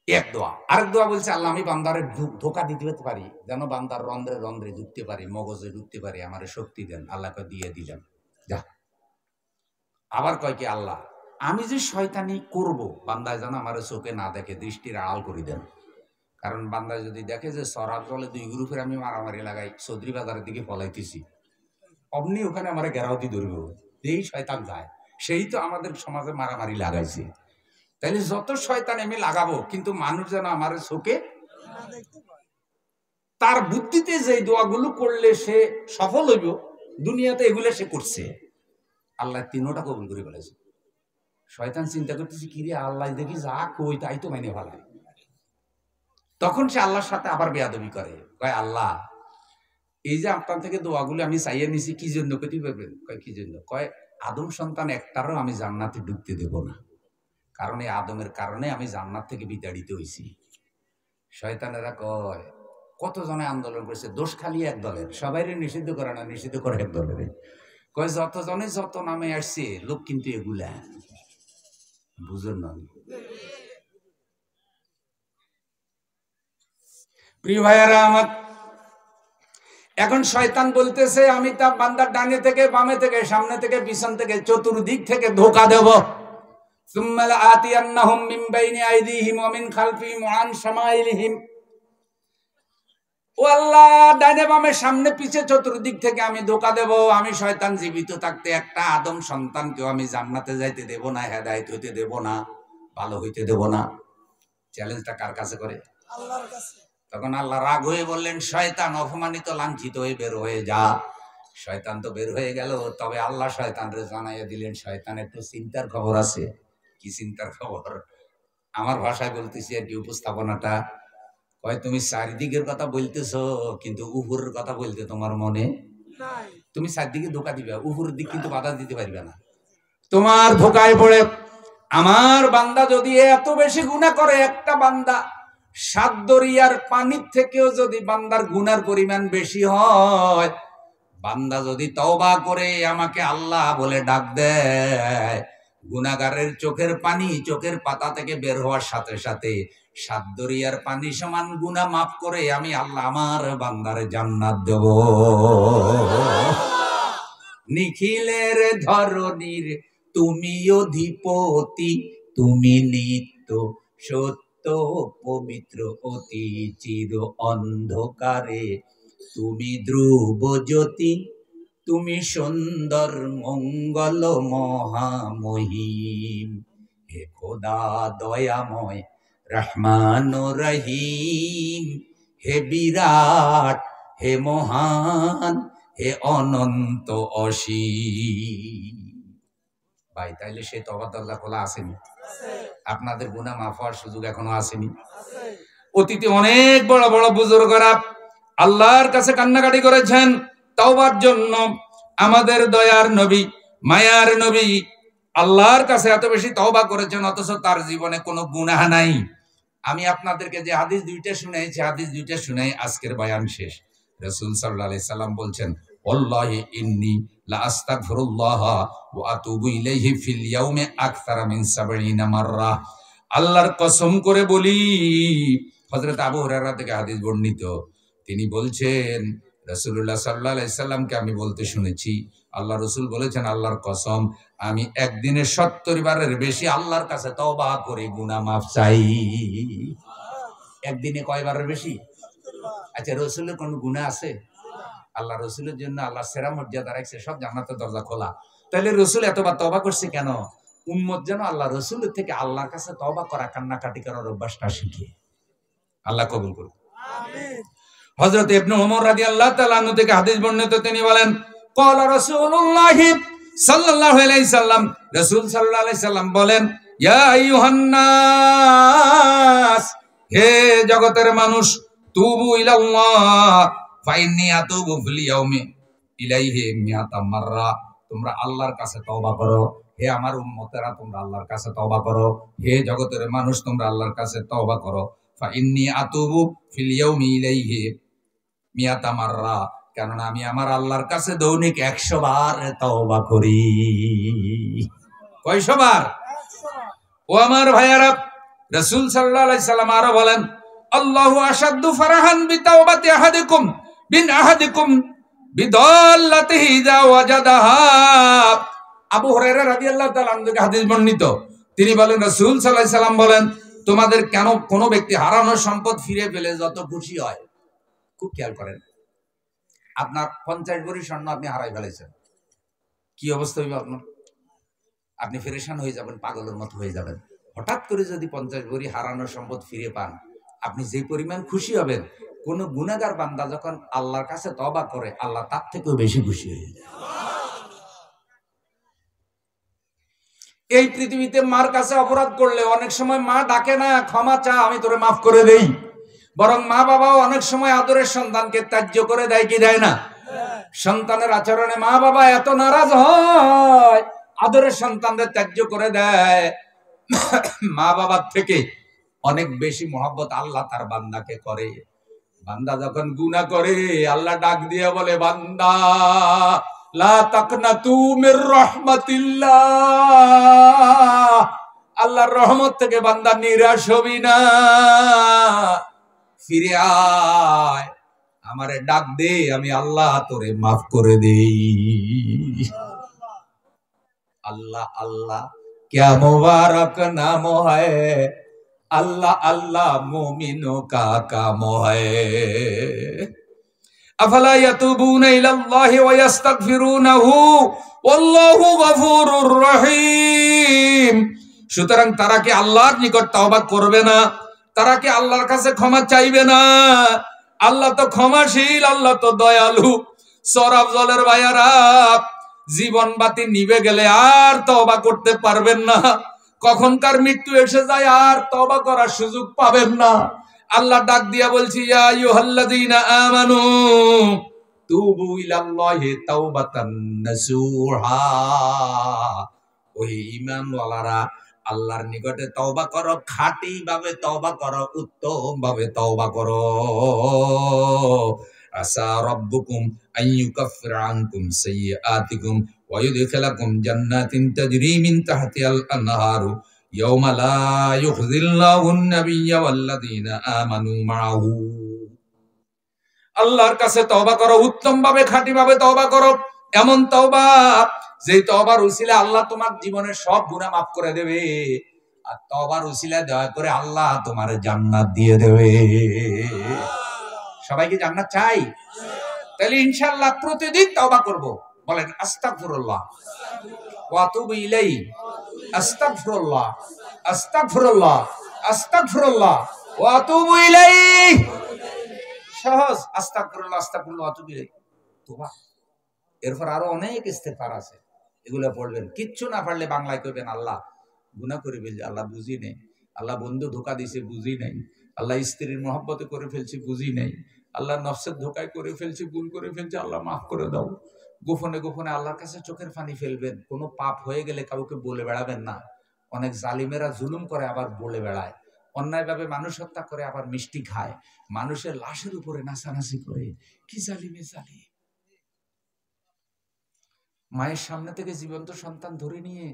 এক দোয়া। আরেক দোয়া বলছে আল্লাহ আমি বান্দারে ধোঁকা দিতে পারি, যেন বান্দার রন্ধ্রে রন্ধ্রে ঢুকতে পারি, মগজে ঢুকতে পারি, আমারে শক্তি দেন। আল্লাহকে দিয়ে দিলাম, যা। আবার কয় কি আল্লাহ আমি যে শয়তানি করব, বান্দায় যেন আমার চোখে না দেখে, দৃষ্টির আড়াল করে দেন। কারণ বান্দায় যদি দেখে যে সরাব জলে দুই গ্রুপের আমি মারামারি লাগাই, চৌধুরী বাজারের দিকে পলাইতেছি, অমনি ওখানে আমার গেরাওতি ধরব, এই শয়তান যায়, সেই তো আমাদের সমাজে মারামারি লাগাইছে। তাইলে যত শয়তান আমি লাগাবো, কিন্তু মানুষ যেন আমার চোখে, তার বুদ্ধিতে যে দোয়াগুলো করলে সে সফল হইব দুনিয়াতে, এগুলো সে করছে, আল্লাহ তিনোটা কবুল করে ফেলেছে। শয়তান চিন্তা করতেছে কিরে আল্লাহ দেখি যা কই তাই তো মেনে ফেলায়। তখন সে আল্লাহর সাথে আবার বেয়াদবি করে, কয় আল্লাহ এই যে আপনার থেকে দোয়াগুলো আমি চাইয়ে নিছি, কি জন্য কইতে পারবেন? কয় কি জন্য? কয় আদম সন্তান একটারও আমি জান্নাতে ঢুকতে দেব না, কারণ এই আদমের কারণে আমি জান্নাত থেকে বিতাড়িত হয়েছি। শয়তানেরা কয় কতজনে আন্দোলন করেছে, দোষ খালি এক দলের, সবাই নিষিদ্ধ করে না, নিষিদ্ধ করে এক দলের। কয় যতজনে যত নামে আসছে লোক কিন্তু এগুলা বুঝুন না। প্রিয় ভাইয়েরা আমার, এখন শয়তান বলতেছে আমি তা বান্দার ডানে থেকে বামে থেকে সামনে থেকে পিছন থেকে চতুর্দিক থেকে ধোঁকা দেব। সুম্মা লাআতিয়ান্নাহুম মিন বাইনি আইদিহিম ওয়া মিন খালফিহিম ওয়া আন শামাইলিহিম। ও আল্লাহ, ডানে বামে সামনে পিছে চতুর্দিক থেকে আমি ধোঁকা দেব। আমি শয়তান জীবিত থাকতে একটা আদম সন্তানকেও আমি জান্নাতে যাইতে দেব না, হেদায়েত হইতে দেব না, ভালো হইতে দেব না। চ্যালেঞ্জটা কার কাছে করে? আল্লাহর কাছে। তখন আল্লাহ রাগ হয়ে বললেন শয়তান অপমানিত লাঞ্ছিত হয়ে বের হয়ে যা। শয়তান তো বের হয়ে গেল, তবে আল্লাহ শয়তানরে জানাইয়া দিলেন শয়তান একটু চিন্তার খবর আছে। কি চিন্তার খবর? আমার ভাষায় বলতেছি আর কি, উপস্থাপনাটা কয় তুমি চারিদিকের কথা বলতেছো, কিন্তু উপরের কথা বলতে তোমার মনে নাই। তুমি চারদিকে ধোকা দিবে, উপরের দিক কিন্তু বাধা দিতে পারবে না। তোমার ধোকায় পড়ে আমার বান্দা যদি এত বেশি গুনাহ করে, একটা বান্দা 7 দরিয়ার পানির থেকেও যদি বান্দার গুনার পরিমাণ বেশি হয়, বান্দা যদি তওবা করে আমাকে আল্লাহ বলে ডাক দেয়, গুনাহগারের চোখের পানি চোখের পাতা থেকে বের হওয়ার সাথে সাথে 7 দরিয়ার পানি সমান গুনাহ মাফ করে আমি আল্লাহ আমার বান্দারে জান্নাত দেব। নিখিলের ধরণীর তুমি অধিপতি, তুমি নিত্য সত্য পবিত্র, অতি চির অন্ধকারে তুমি ধ্রুব জ্যোতি, তুমি সুন্দর মঙ্গল মহামহিম। হে খোদা দয়াময় রহমান রহিম, হে বিরাট, হে মহান, হে অনন্ত অসীম। ভাই তাইলে সে তওবার দরজা খোলা আসেনি? আপনাদের গুনাহ মাফ হওয়ার সুযোগ এখনো আসেনি? অতীতে অনেক বড় বড় বুজুর্গরা আল্লাহর কাছে কান্নাকাটি করেছেন তওবার জন্য। আমাদের দয়ার নবী, মায়ার নবী আল্লাহর কাছে এত বেশি তওবা করেছেন, অথচ তার জীবনে কোনো গুনাহ নাই। আমি আপনাদেরকে যে হাদিস দুইটা শুনাইছি, হাদিস দুইটা শুনাই আজকের বয়ান শেষ। রাসূল সাল্লাল্লাহু আলাইহি সাল্লাম বলছেন ওয়াল্লাহি ইন্নী লা আস্তাগফিরুল্লাহ ওয়া আতুবু ইলাইহি ফিল ইয়াউমি আকসারা মিন ৭০ মাররা। আল্লাহর কসম করে বলি, হযরত আবু হুরায়রা থেকে হাদিস বর্ণিত, তিনি বলছেন রাসূলুল্লাহ সাল্লাল্লাহু আলাইহি সাল্লামকে আমি বলতে শুনেছি, আল্লাহ রাসূল বলেছেন আল্লাহর কসম আমি একদিনে ৭০ বারের বেশি আল্লাহর কাছে তওবা করে গুনাহ মাফ চাই। একদিনে কয়বারের বেশি? আচ্ছা রাসূলের কোনো গুনাহ আছে? আল্লাহ রাসূলের জন্য আল্লাহ সেরা মর্যাদা রাখছে, সব জান্নাতের দরজা খোলা। তাহলে রাসূল এতবার তওবা করছে কেন? উম্মত যেন আল্লাহ রসুলের থেকে আল্লাহর কাছে তওবা করা, কান্নাকাটি করার অভ্যাসটা শিখে। আল্লাহ কবুল করুন। হযরত ইবনে ওমর রাদিয়াল্লাহু তাআলা আনহু থেকে হাদিস বর্ণিত, তিনি বলেন ক্বালা রাসূলুল্লাহ সাল্লাল্লাহু আলাইহি সাল্লাম, রাসূল সাল্লাল্লাহু আলাইহি সাল্লাম বলেন, ইয়া আইয়ুহান নাস, হে জগতের মানুষ, তুবু ইলাল্লাহ ফাইন্নী আতুবু ফিল ইয়াউমি ইলাইহি মিয়াতা মাররা, তোমরা আল্লাহর কাছে তওবা করো। হে আমার উম্মতেরা, তোমরা আল্লাহর কাছে তওবা করো। হে জগতের মানুষ, তোমরা আল্লাহর কাছে তওবা করো। ফাইন্নী আতুবু ফিল ইয়াউমি ইলাইহি মিয়াতা মাররা, কারণ আমি আমার আল্লাহর কাছে দৈনিক 100 বার তওবা করি। কয়শো বার? ও আমার ভাইয়ারা, রাসূল সাল্লাল্লাহু আলাইহি সাল্লাম আরো বলেন, আল্লাহু আশাদ্দু ফারাহান বিতাওবাতি আহাদিকুম বিদাল্লাতিহি ইযা ওয়াজাদাহা। আবু হুরায়রা রাদিয়াল্লাহু তাআলা আনহু থেকে হাদিস বর্ণিত, তিনি বলেন, রাসূল সাল্লাল্লাহু আলাইহি সাল্লাম বলেন, তোমাদের কেন কোন ব্যক্তি হারানো সম্পদ ফিরে পেলে যত খুশি হয়, খুব খেয়াল করেন, আপনার 50 ভরি স্বর্ণ আপনি হারাই ফেলেছেন, কি অবস্থা হইবে আপনার? আপনি পেরেশান হয়ে যাবেন, পাগলের মতো হয়ে যাবেন। হঠাৎ করে যদি 50 ভরি হারানো সম্পদ ফিরে পান, আপনি যে পরিমাণ খুশি হবেন, কোন গুনাহগার বান্দা যখন আল্লাহর কাছে তওবা করে, আল্লাহ তার থেকেও বেশি খুশি হয়ে যায়। এই পৃথিবীতে মার কাছে অপরাধ করলে অনেক সময় মা ডাকে না, ক্ষমা চা, আমি তোরে মাফ করে দেই, বরং মা বাবাও অনেক সময় আদরের সন্তানকে ত্যায্য করে দেয়, কি দেয় না? সন্তানের আচরণে মা বাবা এত নারাজ হয়, আদরের সন্তানদের ত্যায্য করে দেয়। মা বাবার থেকে অনেক বেশি মহব্বত আল্লাহ তার বান্দাকে করে। বান্দা যখন গুনাহ করে, আল্লাহ ডাক দিয়ে বলে, বান্দা লা তাকনাতু মির রাহমাতিল্লাহ, আল্লাহর রহমত থেকে বান্দা নিরাশ হবি না, ফিরে আয়, আমারে ডাক দে, আমি আল্লাহ তোরে মাফ করে দেই। আল্লাহ আল্লাহ क्या मुबारक नाम है, अल्लाह अल्लाह मोमिनों का काम है। अफला यतूबूना इलल्लाहि व यस्तगफिरूनहु वल्लाहु गफूरुर रहीम। সুতরাং তারা কি আল্লাহর নিকট তওবা করবে না? তারা কি আল্লাহর কাছে ক্ষমা চাইবে না? আল্লাহ তো ক্ষমাশীল, আল্লাহ তো দয়ালু। সরাব জলের ভাইয়ারা, জীবন বাতি নিভে গেলে আর তওবা করতে পারবেন না, কখনকার মৃত্যু এসে যায় আর তওবা করার সুযোগ পাবেন না। আল্লাহ ডাক দিয়া বলছি, ইয়া আইয়ুহাল্লাযীনা আমানু তুবু ইলাল্লাহি তাওবাতান নাসুহা, ওই ঈমানওয়ালারা আল্লাহর নিকটে তওবা করো, খাঁটি ভাবে তওবা করো, উত্তম ভাবে তওবা করো। আসা রাব্বুকুম আইয়ুকাফিরা আনকুম সাইয়্যাতিকুম ওয়া ইউদখিলাকুম জান্নাতিন তাজরি মিন তাহতিহাল আনহারু ইয়াওমা লা ইউখজিল্লাহুন নাবিয়্যা ওয়াল্লাযীনা আমানু মাআহু। আল্লাহর কাছে তওবা করো, উত্তম ভাবে খাঁটি ভাবে তওবা করো, এমন তওবা যে তওবার উসিলা আল্লাহ তোমার জীবনের সব গুনাহ মাফ করে দেবে, আর তওবার উসিলা দয়া করে আল্লাহ তোমার জান্নাত দিয়ে দেবে। সবাইকে জান্নাত চাই? তাহলে ইনশাআল্লাহ প্রতিদিন তওবা করব। বলেন আস্তাগফিরুল্লাহ ওয়া আতুবু ইলাইহি, আস্তাগফিরুল্লাহ আস্তাগফিরুল্লাহ আস্তাগফিরুল্লাহ ওয়া আতুবু ইলাইহি। সহজ, আস্তাগফিরুল্লাহ আস্তাগফিরুল্লাহ ওয়া আতুবু ইলাইহি তওবা। এরপর আরো অনেক ইস্তেগফার আছে, এগুলো পড়বেন। কিচ্ছু না পারলে বাংলায় কইবেন, আল্লাহ গুনাহ করে ফেলছি, আল্লাহ বুঝি নেই, আল্লাহ বন্ধু ধোকা দিয়েছে বুঝি নাই, আল্লাহ স্ত্রীর মহব্বতে করে ফেলছি বুঝি নাই, আল্লাহ নফসের ধোকায় করে ফেলছি, ভুল করে ফেলছি, আল্লাহ মাফ করে দাও। গোপনে গোপনে আল্লাহর কাছে চোখের পানি ফেলবেন। কোনো পাপ হয়ে গেলে কাউকে বলে বেড়াবেন না। অনেক জালিমেরা জুলুম করে আবার বলে বেড়ায়, অন্যায়ভাবে মানুষ হত্যা করে আবার মিষ্টি খায়, মানুষের লাশের উপরে নাচানাচি করে। কি জালিমে জালিম! মায়ের সামনে থেকে জীবন্ত সন্তান ধরে নিয়ে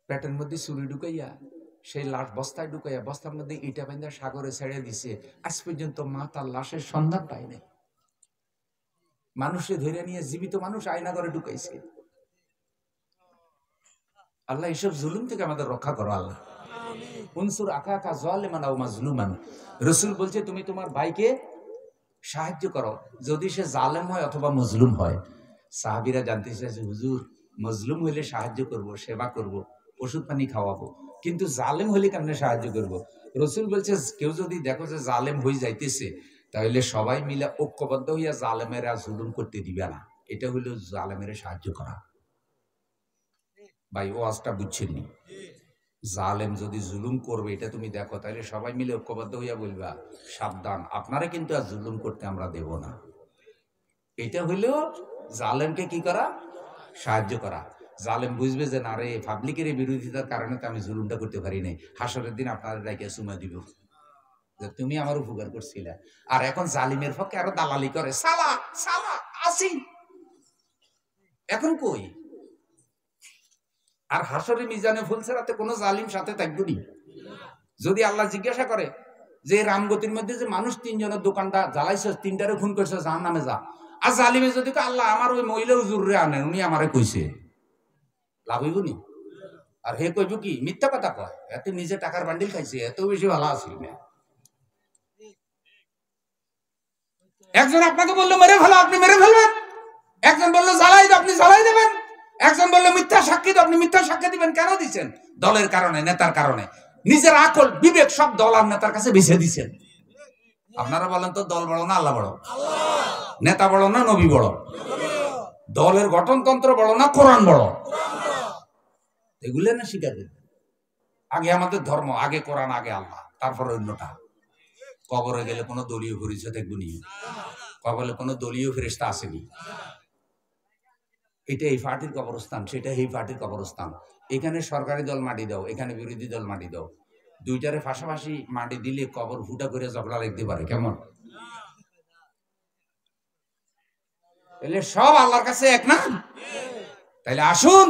পেটের মধ্যে ছুরি ঢুকাইয়া সেই লাশ বস্তায় ঢুকাইয়া বস্তার মধ্যে ইটা বাঁধা সাগরে ছেড়ে দিছে। আজ পর্যন্ত মা তার লাশের সন্ধান পায় নাই। মানুষে ধরে নিয়ে জীবিত মানুষ আয়না করে ঢুকাইছে। আল্লাহ এইসব জুলুম থেকে আমাদের রক্ষা করো। আল্লাহ উনসুর আকাকা যালিমান আও মাজলুমান। রাসূল বলছে, তুমি তোমার ভাইকে সাহায্য করো যদি সে জালেম হয় অথবা মজলুম হয়। সাহাবীরা জানতে চাইছে, হুজুর মজলুম হইলে সাহায্য করব, সেবা করব, ওষুধ পানি খাওয়াবো, কিন্তু জালেম হইলে কেমনে সাহায্য করব? রসুল বলছে কেউ যদি দেখো যে জালেম হয়ে যাইতেছে, তাহলে সবাই মিলে ঐক্যবদ্ধ হইয়া জালেমেরা জুলুম করতে দিবে না। এটা হইল জালেমের সাহায্য করা। ভাই ওয়াজটা বুঝছেননি? জালেম যদি জুলুম করবে এটা তুমি দেখো, তাহলে সবাই মিলে ঐক্যবদ্ধ হইয়া বলবা সাবধান, আপনারা কিন্তু আর জুলুম করতে আমরা দেব না। এটা হইল জালেমকে কি করা? সাহায্য করা। জালেম বুঝবে যে না রে, পাবলিকের বিরোধিতার কারণে তো আমি জুলুমটা করতে পারি নাই, হাসরের দিন আপনাদের ডাইকে সুমা দিব যে তুমি আমার উপকার করছিলে। আর এখন জালিমের পক্ষে আরো দালালি করে, সালা সালা আসি, এখন কই? আর হাসরে মিজানে ফুলসেরাতে কোনো জালিম সাথে থাকবে নি। যদি আল্লাহ জিজ্ঞাসা করে যে রামগতির মধ্যে যে মানুষ তিনজনের দোকানটা জ্বালাইছে, তিনটারে খুন করছে, জাহান নামে যা। আর জালিমে যদি আল্লাহ আমার ওই মহিলা হুজুরে আনেন, উনি আমারে কইছে, লাভ হইব নি? আর হে কইব কি? মিথ্যা কথা কয়, এত নিজে টাকার বান্ডিল খাইছে, এত বেশি ভালো আছিল না। একজন আপনাকে বললো মেরে ফেলো, আপনি মেরে ফেলবেন। একজন বললো জ্বালাই দাও, আপনি জ্বালাই দেবেন। একজন বললো মিথ্যা সাক্ষী দাও, আপনি মিথ্যা সাক্ষী দিবেন। কেন দিচ্ছেন? দলের কারণে, নেতার কারণে। নিজের আকল বিবেক সব দল আর নেতার কাছে বেছে দিচ্ছেন। আপনারা বলেন তো, দল বড় না আল্লাহ বড়? নেতা বড় না নবী বড়? দলের গঠনতন্ত্র বড় না কোরআন বড়? এগুলো না স্বীকার করবেন। আগে আমাদের ধর্ম, আগে কোরআন, আগে আল্লাহ, তারপরে অন্যটা। কবরে গেলে কোনো দলীয় পরিচয় দেখবো নি? কবরে কোনো দলীয় ফেরেশতা আসেনি। এটা এই পার্টির কবরস্থান, সেটা এই পার্টির কবরস্থান। এখানে সরকারি দল মাটি দাও, এখানে বিরোধী দল মাটি দাও, দুইটারে পাশাপাশি মাটি দিলে কবর ফুটা করে ঝগড়া লাগতে পারে, কেমন? তাহলে সব আল্লাহর কাছে এক না? তাইলে আসুন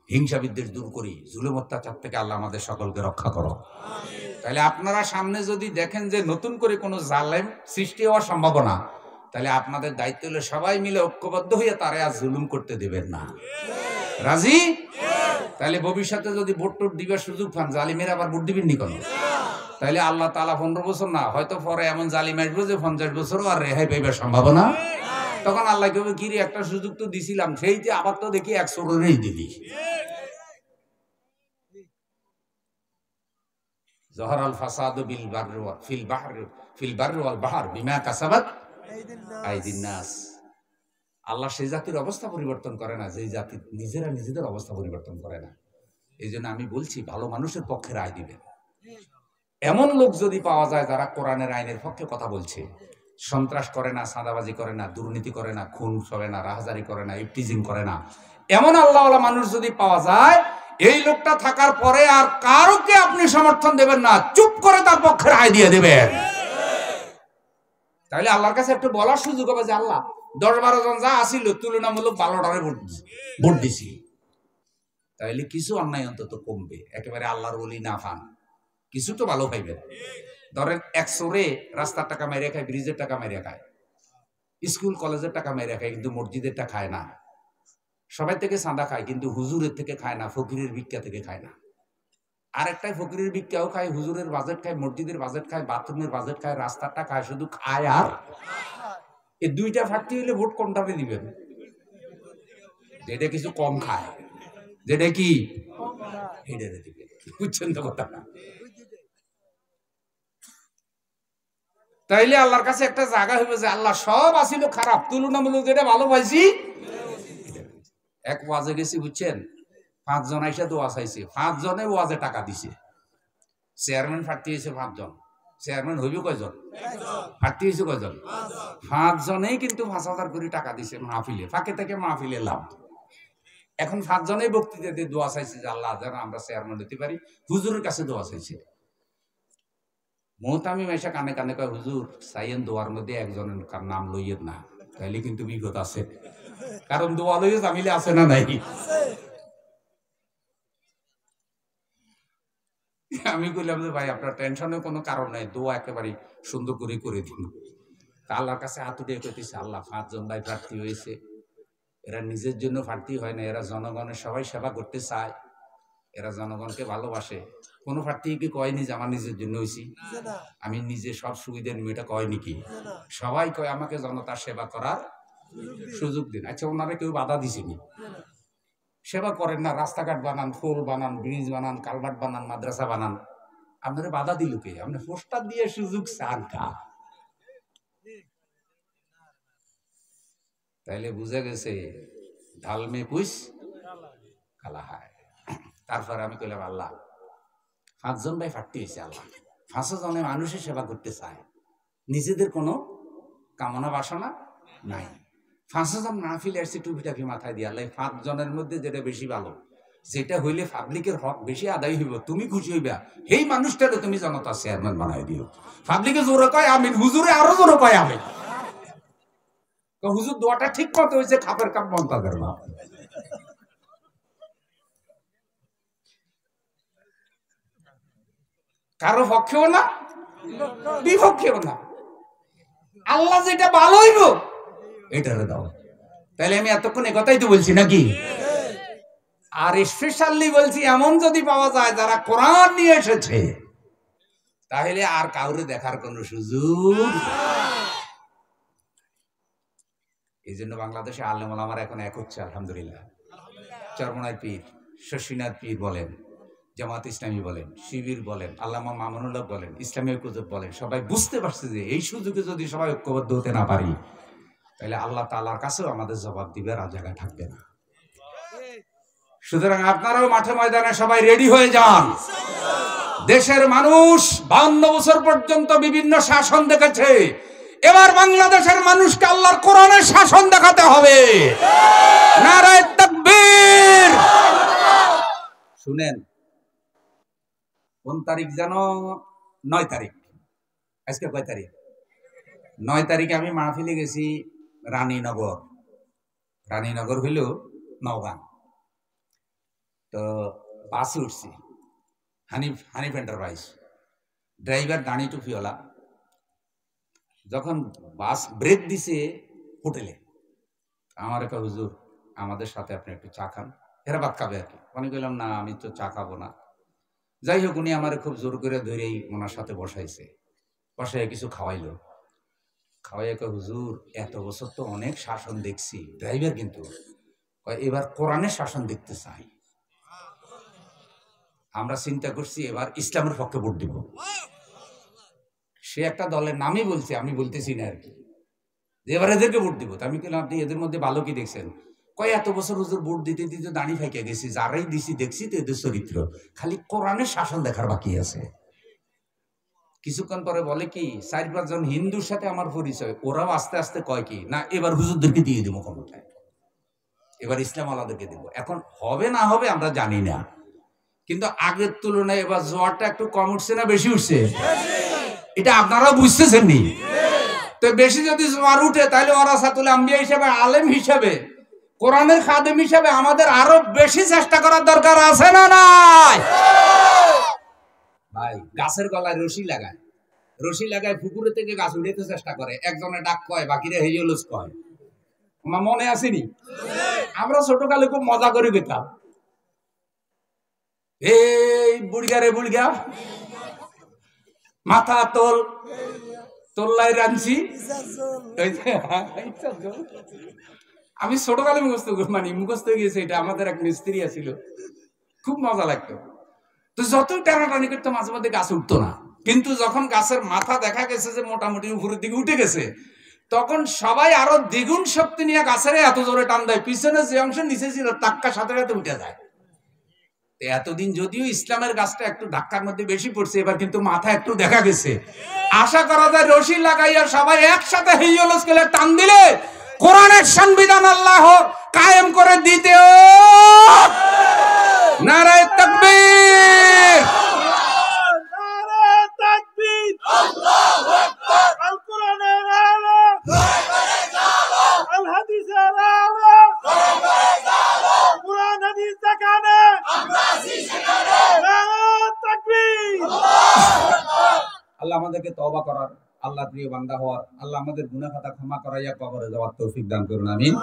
হিংসা বিদ্বেষ দূর করি, জুলুম অত্যাচার থেকে আল্লাহ আমাদের সকলকে রক্ষা করো। তাহলে আপনারা সামনে যদি দেখেন যে নতুন করে কোনো জালেম সৃষ্টি হওয়ার সম্ভাবনা, তাহলে আপনাদের দায়িত্ব হলো সবাই মিলে ঐক্যবদ্ধ হয়ে তারে আর জুলুম করতে দেবেন না। রাজি? তাহলে ভবিষ্যতে যদি ভোট টোট দিবার সুযোগ পান, জালিমের আবার ভোট দিবেন নি কেন? তাহলে আল্লাহ তাআলা 15 বছর না, হয়তো পরে এমন জালিম আসবে যে 50 বছরও আর রেহাই পাইবার সম্ভাবনা। তখন আল্লাহ কবে কি রে, একটা সুযোগ তো দিছিলাম, সেইতে আবার তো দেখি 100 রেই দিলি। জহরাল ফাসাদু বিল বাররি ফিল বাররি ওয়াল বাহর বিমা কাসাবাত আইদিন নাস। আল্লাহ সেই জাতির অবস্থা পরিবর্তন করে না, যেই জাতি নিজেরা নিজেদের অবস্থা পরিবর্তন করে না। এই জন্য আমি বলছি, ভালো মানুষের পক্ষে রায় দিবেন। এমন লোক যদি পাওয়া যায় যারা কোরআনের আইনের পক্ষে কথা বলছে, সন্ত্রাস করে না, চাঁদাবাজি করে না, দুর্নীতি করে না, খুন করে না, রাহাজারি করে না, ইফটিজিং করে না, এমন আল্লাহওয়ালা মানুষ যদি পাওয়া যায়, এই লোকটা থাকার পরে আর কারোকে আপনি সমর্থন দেবেন না, চুপ করে তার পক্ষে রায় দিয়ে দেবেন। তাহলে আল্লাহর কাছে একটু বলার সুযোগ হবে যে আল্লাহ 10-12 জন যা আসিল তুলনামূলক 12টারে ভোট দিছি, তাহলে কিছু অন্যায় অন্তত কমবে। একেবারে আল্লাহর ওলি না পান, কিছু তো ভালো পাইবেন। ধরেন 100 রাস্তার টাকা মেরে খায়, ব্রিজের টাকা মেরে খায়, স্কুল কলেজের টাকা মেরে খায়, কিন্তু মসজিদেরটা খায় না। সবাই থেকে চাঁদা খায়, কিন্তু হুজুরের থেকে খায় না, ফকিরের ভিক্ষা থেকে খায় না। আরেকটাই ফকিরের ভিক্ষাও খায়, হুজুরের বাজেট খায়, মসজিদের বাজেট খায়, বাথরুমের বাজেট খায়, রাস্তারটা খায়, শুধু খায়। আর এই দুইটা ফাটতি হইলে ভোট কোনটাতে দিবেন? যেটা কিছু কম খায়, যেটা কি হেডে দিবেন। বুঝছেন তো কথা না? তাইলে আল্লাহর কাছে একটা জায়গা হইবে যে আল্লাহ সব আসিল খারাপ, তুলনামূলক যেটা ভালো পাইছি। এক ওয়াজে গেছি, বুঝছেন, 5 জন আইসা দোয়া চাইছে, 5 জনে ওয়াজে টাকা দিছে। চেয়ারম্যান ফাটতি হয়েছে 5 জন, চেয়ারম্যান হইব কয়জন? ফাটতি হয়েছে কয়জন? 5 জনেই কিন্তু 5,000 করে টাকা দিছে মাহফিলে, ফাঁকে থেকে মাহফিলে লাভ। এখন 5 জনেই বক্তৃতা দিয়ে দোয়া চাইছে যে আল্লাহ যেন আমরা চেয়ারম্যান হতে পারি। হুজুরের কাছে দোয়া চাইছে। মোহতামিম এসে কানে কানে কয়, হুজুর চাইয়েন দোয়ার মধ্যে একজনের নাম লইয়েন না, তাইলে কিন্তু বিপদ আছে। কারণ দোয়া লইয়ে জামিলে আছে না নাই? আমি কইলাম যে ভাই আপনার টেনশনের কোনো কারণ নাই, দোয়া একেবারে সুন্দর করে করে দিন। আল্লাহর কাছে হাত উঠে কইতেছে, আল্লাহ 5 জন ভাই প্রার্থী হয়েছে, এরা নিজের জন্য প্রার্থী হয় না, এরা জনগণের সবাই সেবা করতে চায়, এরা জনগণকে ভালোবাসে। কোন প্রার্থী কি কয়নি যে আমার নিজের জন্য হয়েছি, আমি নিজে সব সুবিধা নিব, এটা কয়নি কি? সবাই কয় আমাকে জনতার সেবা করার সুযোগ দিন। আচ্ছা, ওনারা কেউ বাধা দিছেনি? সেবা করেন না, রাস্তাঘাট বানান, ফুল বানান, ব্রিজ বানান, কালভার্ট বানান, মাদ্রাসা বানান, আপনারা বাধা দিল কে? আপনি পোস্টার দিয়ে সুযোগ চান কা? তাইলে বুঝে গেছে ঢাল মে কুইস কালা হয়। তারপর আমি কইলাম আল্লাহ 5 জন ভাই ফাটতে হয়েছে, আল্লাহ 5 জনে মানুষের সেবা করতে চায়, নিজেদের কোনো কামনা বাসনা নাই। 5 জন না ফিলে আসছে টুপি টাপি মাথায় দিয়ে, আল্লাহ 5 জনের মধ্যে যেটা বেশি ভালো, যেটা হইলে পাবলিকের হক বেশি আদায় হইব, তুমি খুশি হইবা, সেই মানুষটাকে তুমি জনতা চেয়ারম্যান বানাই দিও। পাবলিকে জোরে কয় আমিন, হুজুরে আরো জোরে কয় আমিন। হুজুর দোয়াটা ঠিক মতো হয়েছে, খাপের কাপ মন্তাদের মা। কারো পক্ষেও না, বিপক্ষেও না, আল্লাহ যেটা ভালো হইব এটারে দাও। তাহলে আমি এতক্ষণ একথাই তো বলছি নাকি? আর স্পেশালি বলছি, এমন যদি পাওয়া যায় যারা কোরআন নিয়ে এসেছে, তাহলে আর কাউরে দেখার কোন সুযোগ। এই জন্য বাংলাদেশে আলেম ওলামারা এখন এক হচ্ছে, আলহামদুলিল্লাহ। চরমনাই পীর, শশীনাথ পীর বলেন, জামাত ইসলামী বলেন, শিবির বলেন, আল্লামা মামুনুল্লাহ বলেন, ইসলামী ঐক্যজোট বলেন, সবাই বুঝতে পারছে যে এই সুযোগে যদি সবাই ঐক্যবদ্ধ হতে না পারি, তাহলে আল্লাহ তাআলার কাছেও আমাদের জবাব দিবে, আর জায়গা থাকবে না। সুতরাং আপনারাও মাঠে ময়দানে সবাই রেডি হয়ে যান। দেশের মানুষ 52 বছর পর্যন্ত বিভিন্ন শাসন দেখেছে, এবার বাংলাদেশের মানুষকে আল্লাহর কোরআনের শাসন দেখাতে হবে। নারায়ে তাকবীর। শুনেন, কোন তারিখ যেন? 9 তারিখ। আজকে কয় তারিখ? 9 তারিখে আমি মাহফিলে গেছি রানীনগর। রানীনগর হইল নওগাঁ। তো বাসে উঠছি, হানিফ এন্টারপ্রাইজ, ড্রাইভার দাঁড়ি টুপিওয়ালা। যখন বাস ব্রেক দিছে হোটেলে, আমার একটা হুজুর আমাদের সাথে আপনি একটু চা খান, এরা ভাত খাবে আর কি। আমি বললাম না, আমি তো চা খাবো না। যাই হোক, উনি আমার খুব জোর করে ধরেই ওনার সাথে বসাইছে, বসাই কিছু খাওয়াইলো। খাওয়াই কয়, হুজুর এত বছর তো অনেক শাসন দেখছি, ড্রাইভার কিন্তু এবার কোরআনের শাসন দেখতে চাই। আমরা চিন্তা করছি এবার ইসলামের পক্ষে ভোট দিব। সে একটা দলের নামই বলছে, আমি বলতেছি না আর কি, এবার এদেরকে ভোট দিব। আমি বললাম আপনি এদের মধ্যে ভালো কি দেখছেন? কয় এত বছর হুজুর ভোট দিতে দিতে দাঁড়ি ফাইকে গেছি, যারাই দিছি দেখছি তো এদের চরিত্র, খালি কোরআনের শাসন দেখার বাকি আছে। কিছুক্ষণ পরে বলে কি, 4-5 জন হিন্দুর সাথে আমার পরিচয়, ওরাও আস্তে আস্তে কয় কি, না এবার হুজুরদেরকে দিয়ে দেবো ক্ষমতায়, এবার ইসলাম আলাদাকে দেবো। এখন হবে না হবে আমরা জানি না, কিন্তু আগের তুলনায় এবার জোয়ারটা একটু কম উঠছে না বেশি উঠছে? এটা আপনারাও বুঝতেছেন নি? তো বেশি যদি জোয়ার উঠে, তাহলে ওয়ারাসাতুল আম্বিয়া হিসেবে, আলেম হিসেবে, কোরআনের খাদেম হিসেবে আমাদের আরো বেশি চেষ্টা করার দরকার আছে না নাই? ভাই, গাছের গলায় রশি লাগায়, রশি লাগায় পুকুরে থেকে গাছ উঠাতে চেষ্টা করে, একজনে ডাক কয়, বাকিরা হেইলস কয়। আমার মনে আসেনি? আমরা ছোটকালে খুব মজা করে গেতাম, এই বুড়গা রে বুড়গা, মাথা তোল, তোল্লাই রাঞ্চি। আমি ছোটকালে মুখস্থ হয়ে গেছে এটা। আমাদের এক মিস্ত্রি ছিল, খুব মজা লাগতো। তো যতই টানাটানি করতো মাঝে মধ্যে গাছ উঠতো না, কিন্তু যখন গাছের মাথা দেখা গেছে যে মোটামুটি উপরের দিকে উঠে গেছে, তখন সবাই আরো দ্বিগুণ শক্তি নিয়ে গাছের এত জোরে টান দেয়, পিছনে যে অংশ নিচে ছিল টাক্কার সাথে সাথে উঠে যায়। এতদিন যদিও ইসলামের গাছটা একটু ধাক্কার মধ্যে বেশি পড়ছে, এবার কিন্তু মাথা একটু দেখা গেছে। আশা করা যায় রশি লাগাইয়া সবাই একসাথে হেইয়লস গেলে টান দিলে কোরআনের সংবিধান আল্লাহ কায়েম করে দিতে। নারায়ে তাকবীর, নারায়ে তাকবীর, আল্লাহু আকবার। আল কোরআনের আলো, আল হাদিসের আলো, কোরআন হাদিস দেখানে আমরা আছি সেখানে। নারায়ে তাকবীর, আল্লাহু আকবার। আল্লাহ আমাদেরকে তওবা করার, আল্লাহর প্রিয় বান্দা হওয়ার, আল্লাহ আমাদের গুনাহ খাতা ক্ষমা করাইয়া কবরে যাওয়ার তৌফিক দান করুন, আমিন।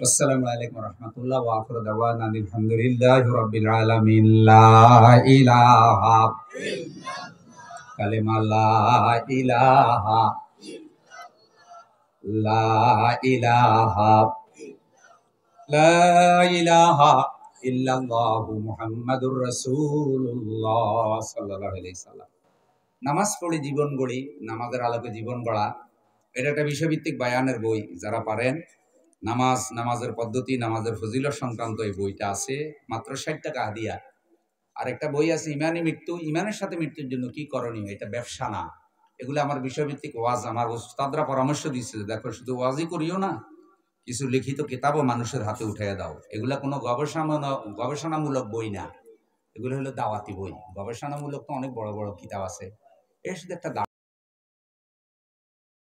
আসসালামু আলাইকুম ওয়া রাহমাতুল্লাহি ওয়া আখিরু দাওয়ানা আলহামদুলিল্লাহি রাব্বিল আলামিন। লা ইলাহা ইল্লাল্লাহ, কালিমা লা ইলাহা ইল্লাল্লাহ, লা ইলাহা, লা ইলাহা ইল্লাল্লাহু মুহাম্মাদুর রাসূলুল্লাহ সাল্লাল্লাহু আলাইহি সাল্লাম। নামাজ পড়ে জীবন গড়ি, নামাজের আলোকে জীবন গড়া, এটা একটা বিষয়ভিত্তিক বায়ানের বই। যারা পারেন নামাজের পদ্ধতি, নামাজের ফজিলত সংক্রান্ত এই বইটা আছে, মাত্র 60 টাকা হাদিয়া। আর একটা বই আছে ইমানি মৃত্যু, ইমানের সাথে মৃত্যুর জন্য কি করণীয়, এটা ব্যবসা না। এগুলো আমার বিষয়ভিত্তিক ওয়াজ, আমার ওস্তাদরা পরামর্শ দিচ্ছে, দেখো শুধু ওয়াজই করিও না, কিছু লিখিত কিতাবও মানুষের হাতে উঠাইয়া দাও। এগুলা কোনো গবেষণামূলক বই না, এগুলো হলো দাওয়াতি বই। গবেষণামূলক তো অনেক বড় বড় কিতাব আছে, এর শুধু একটা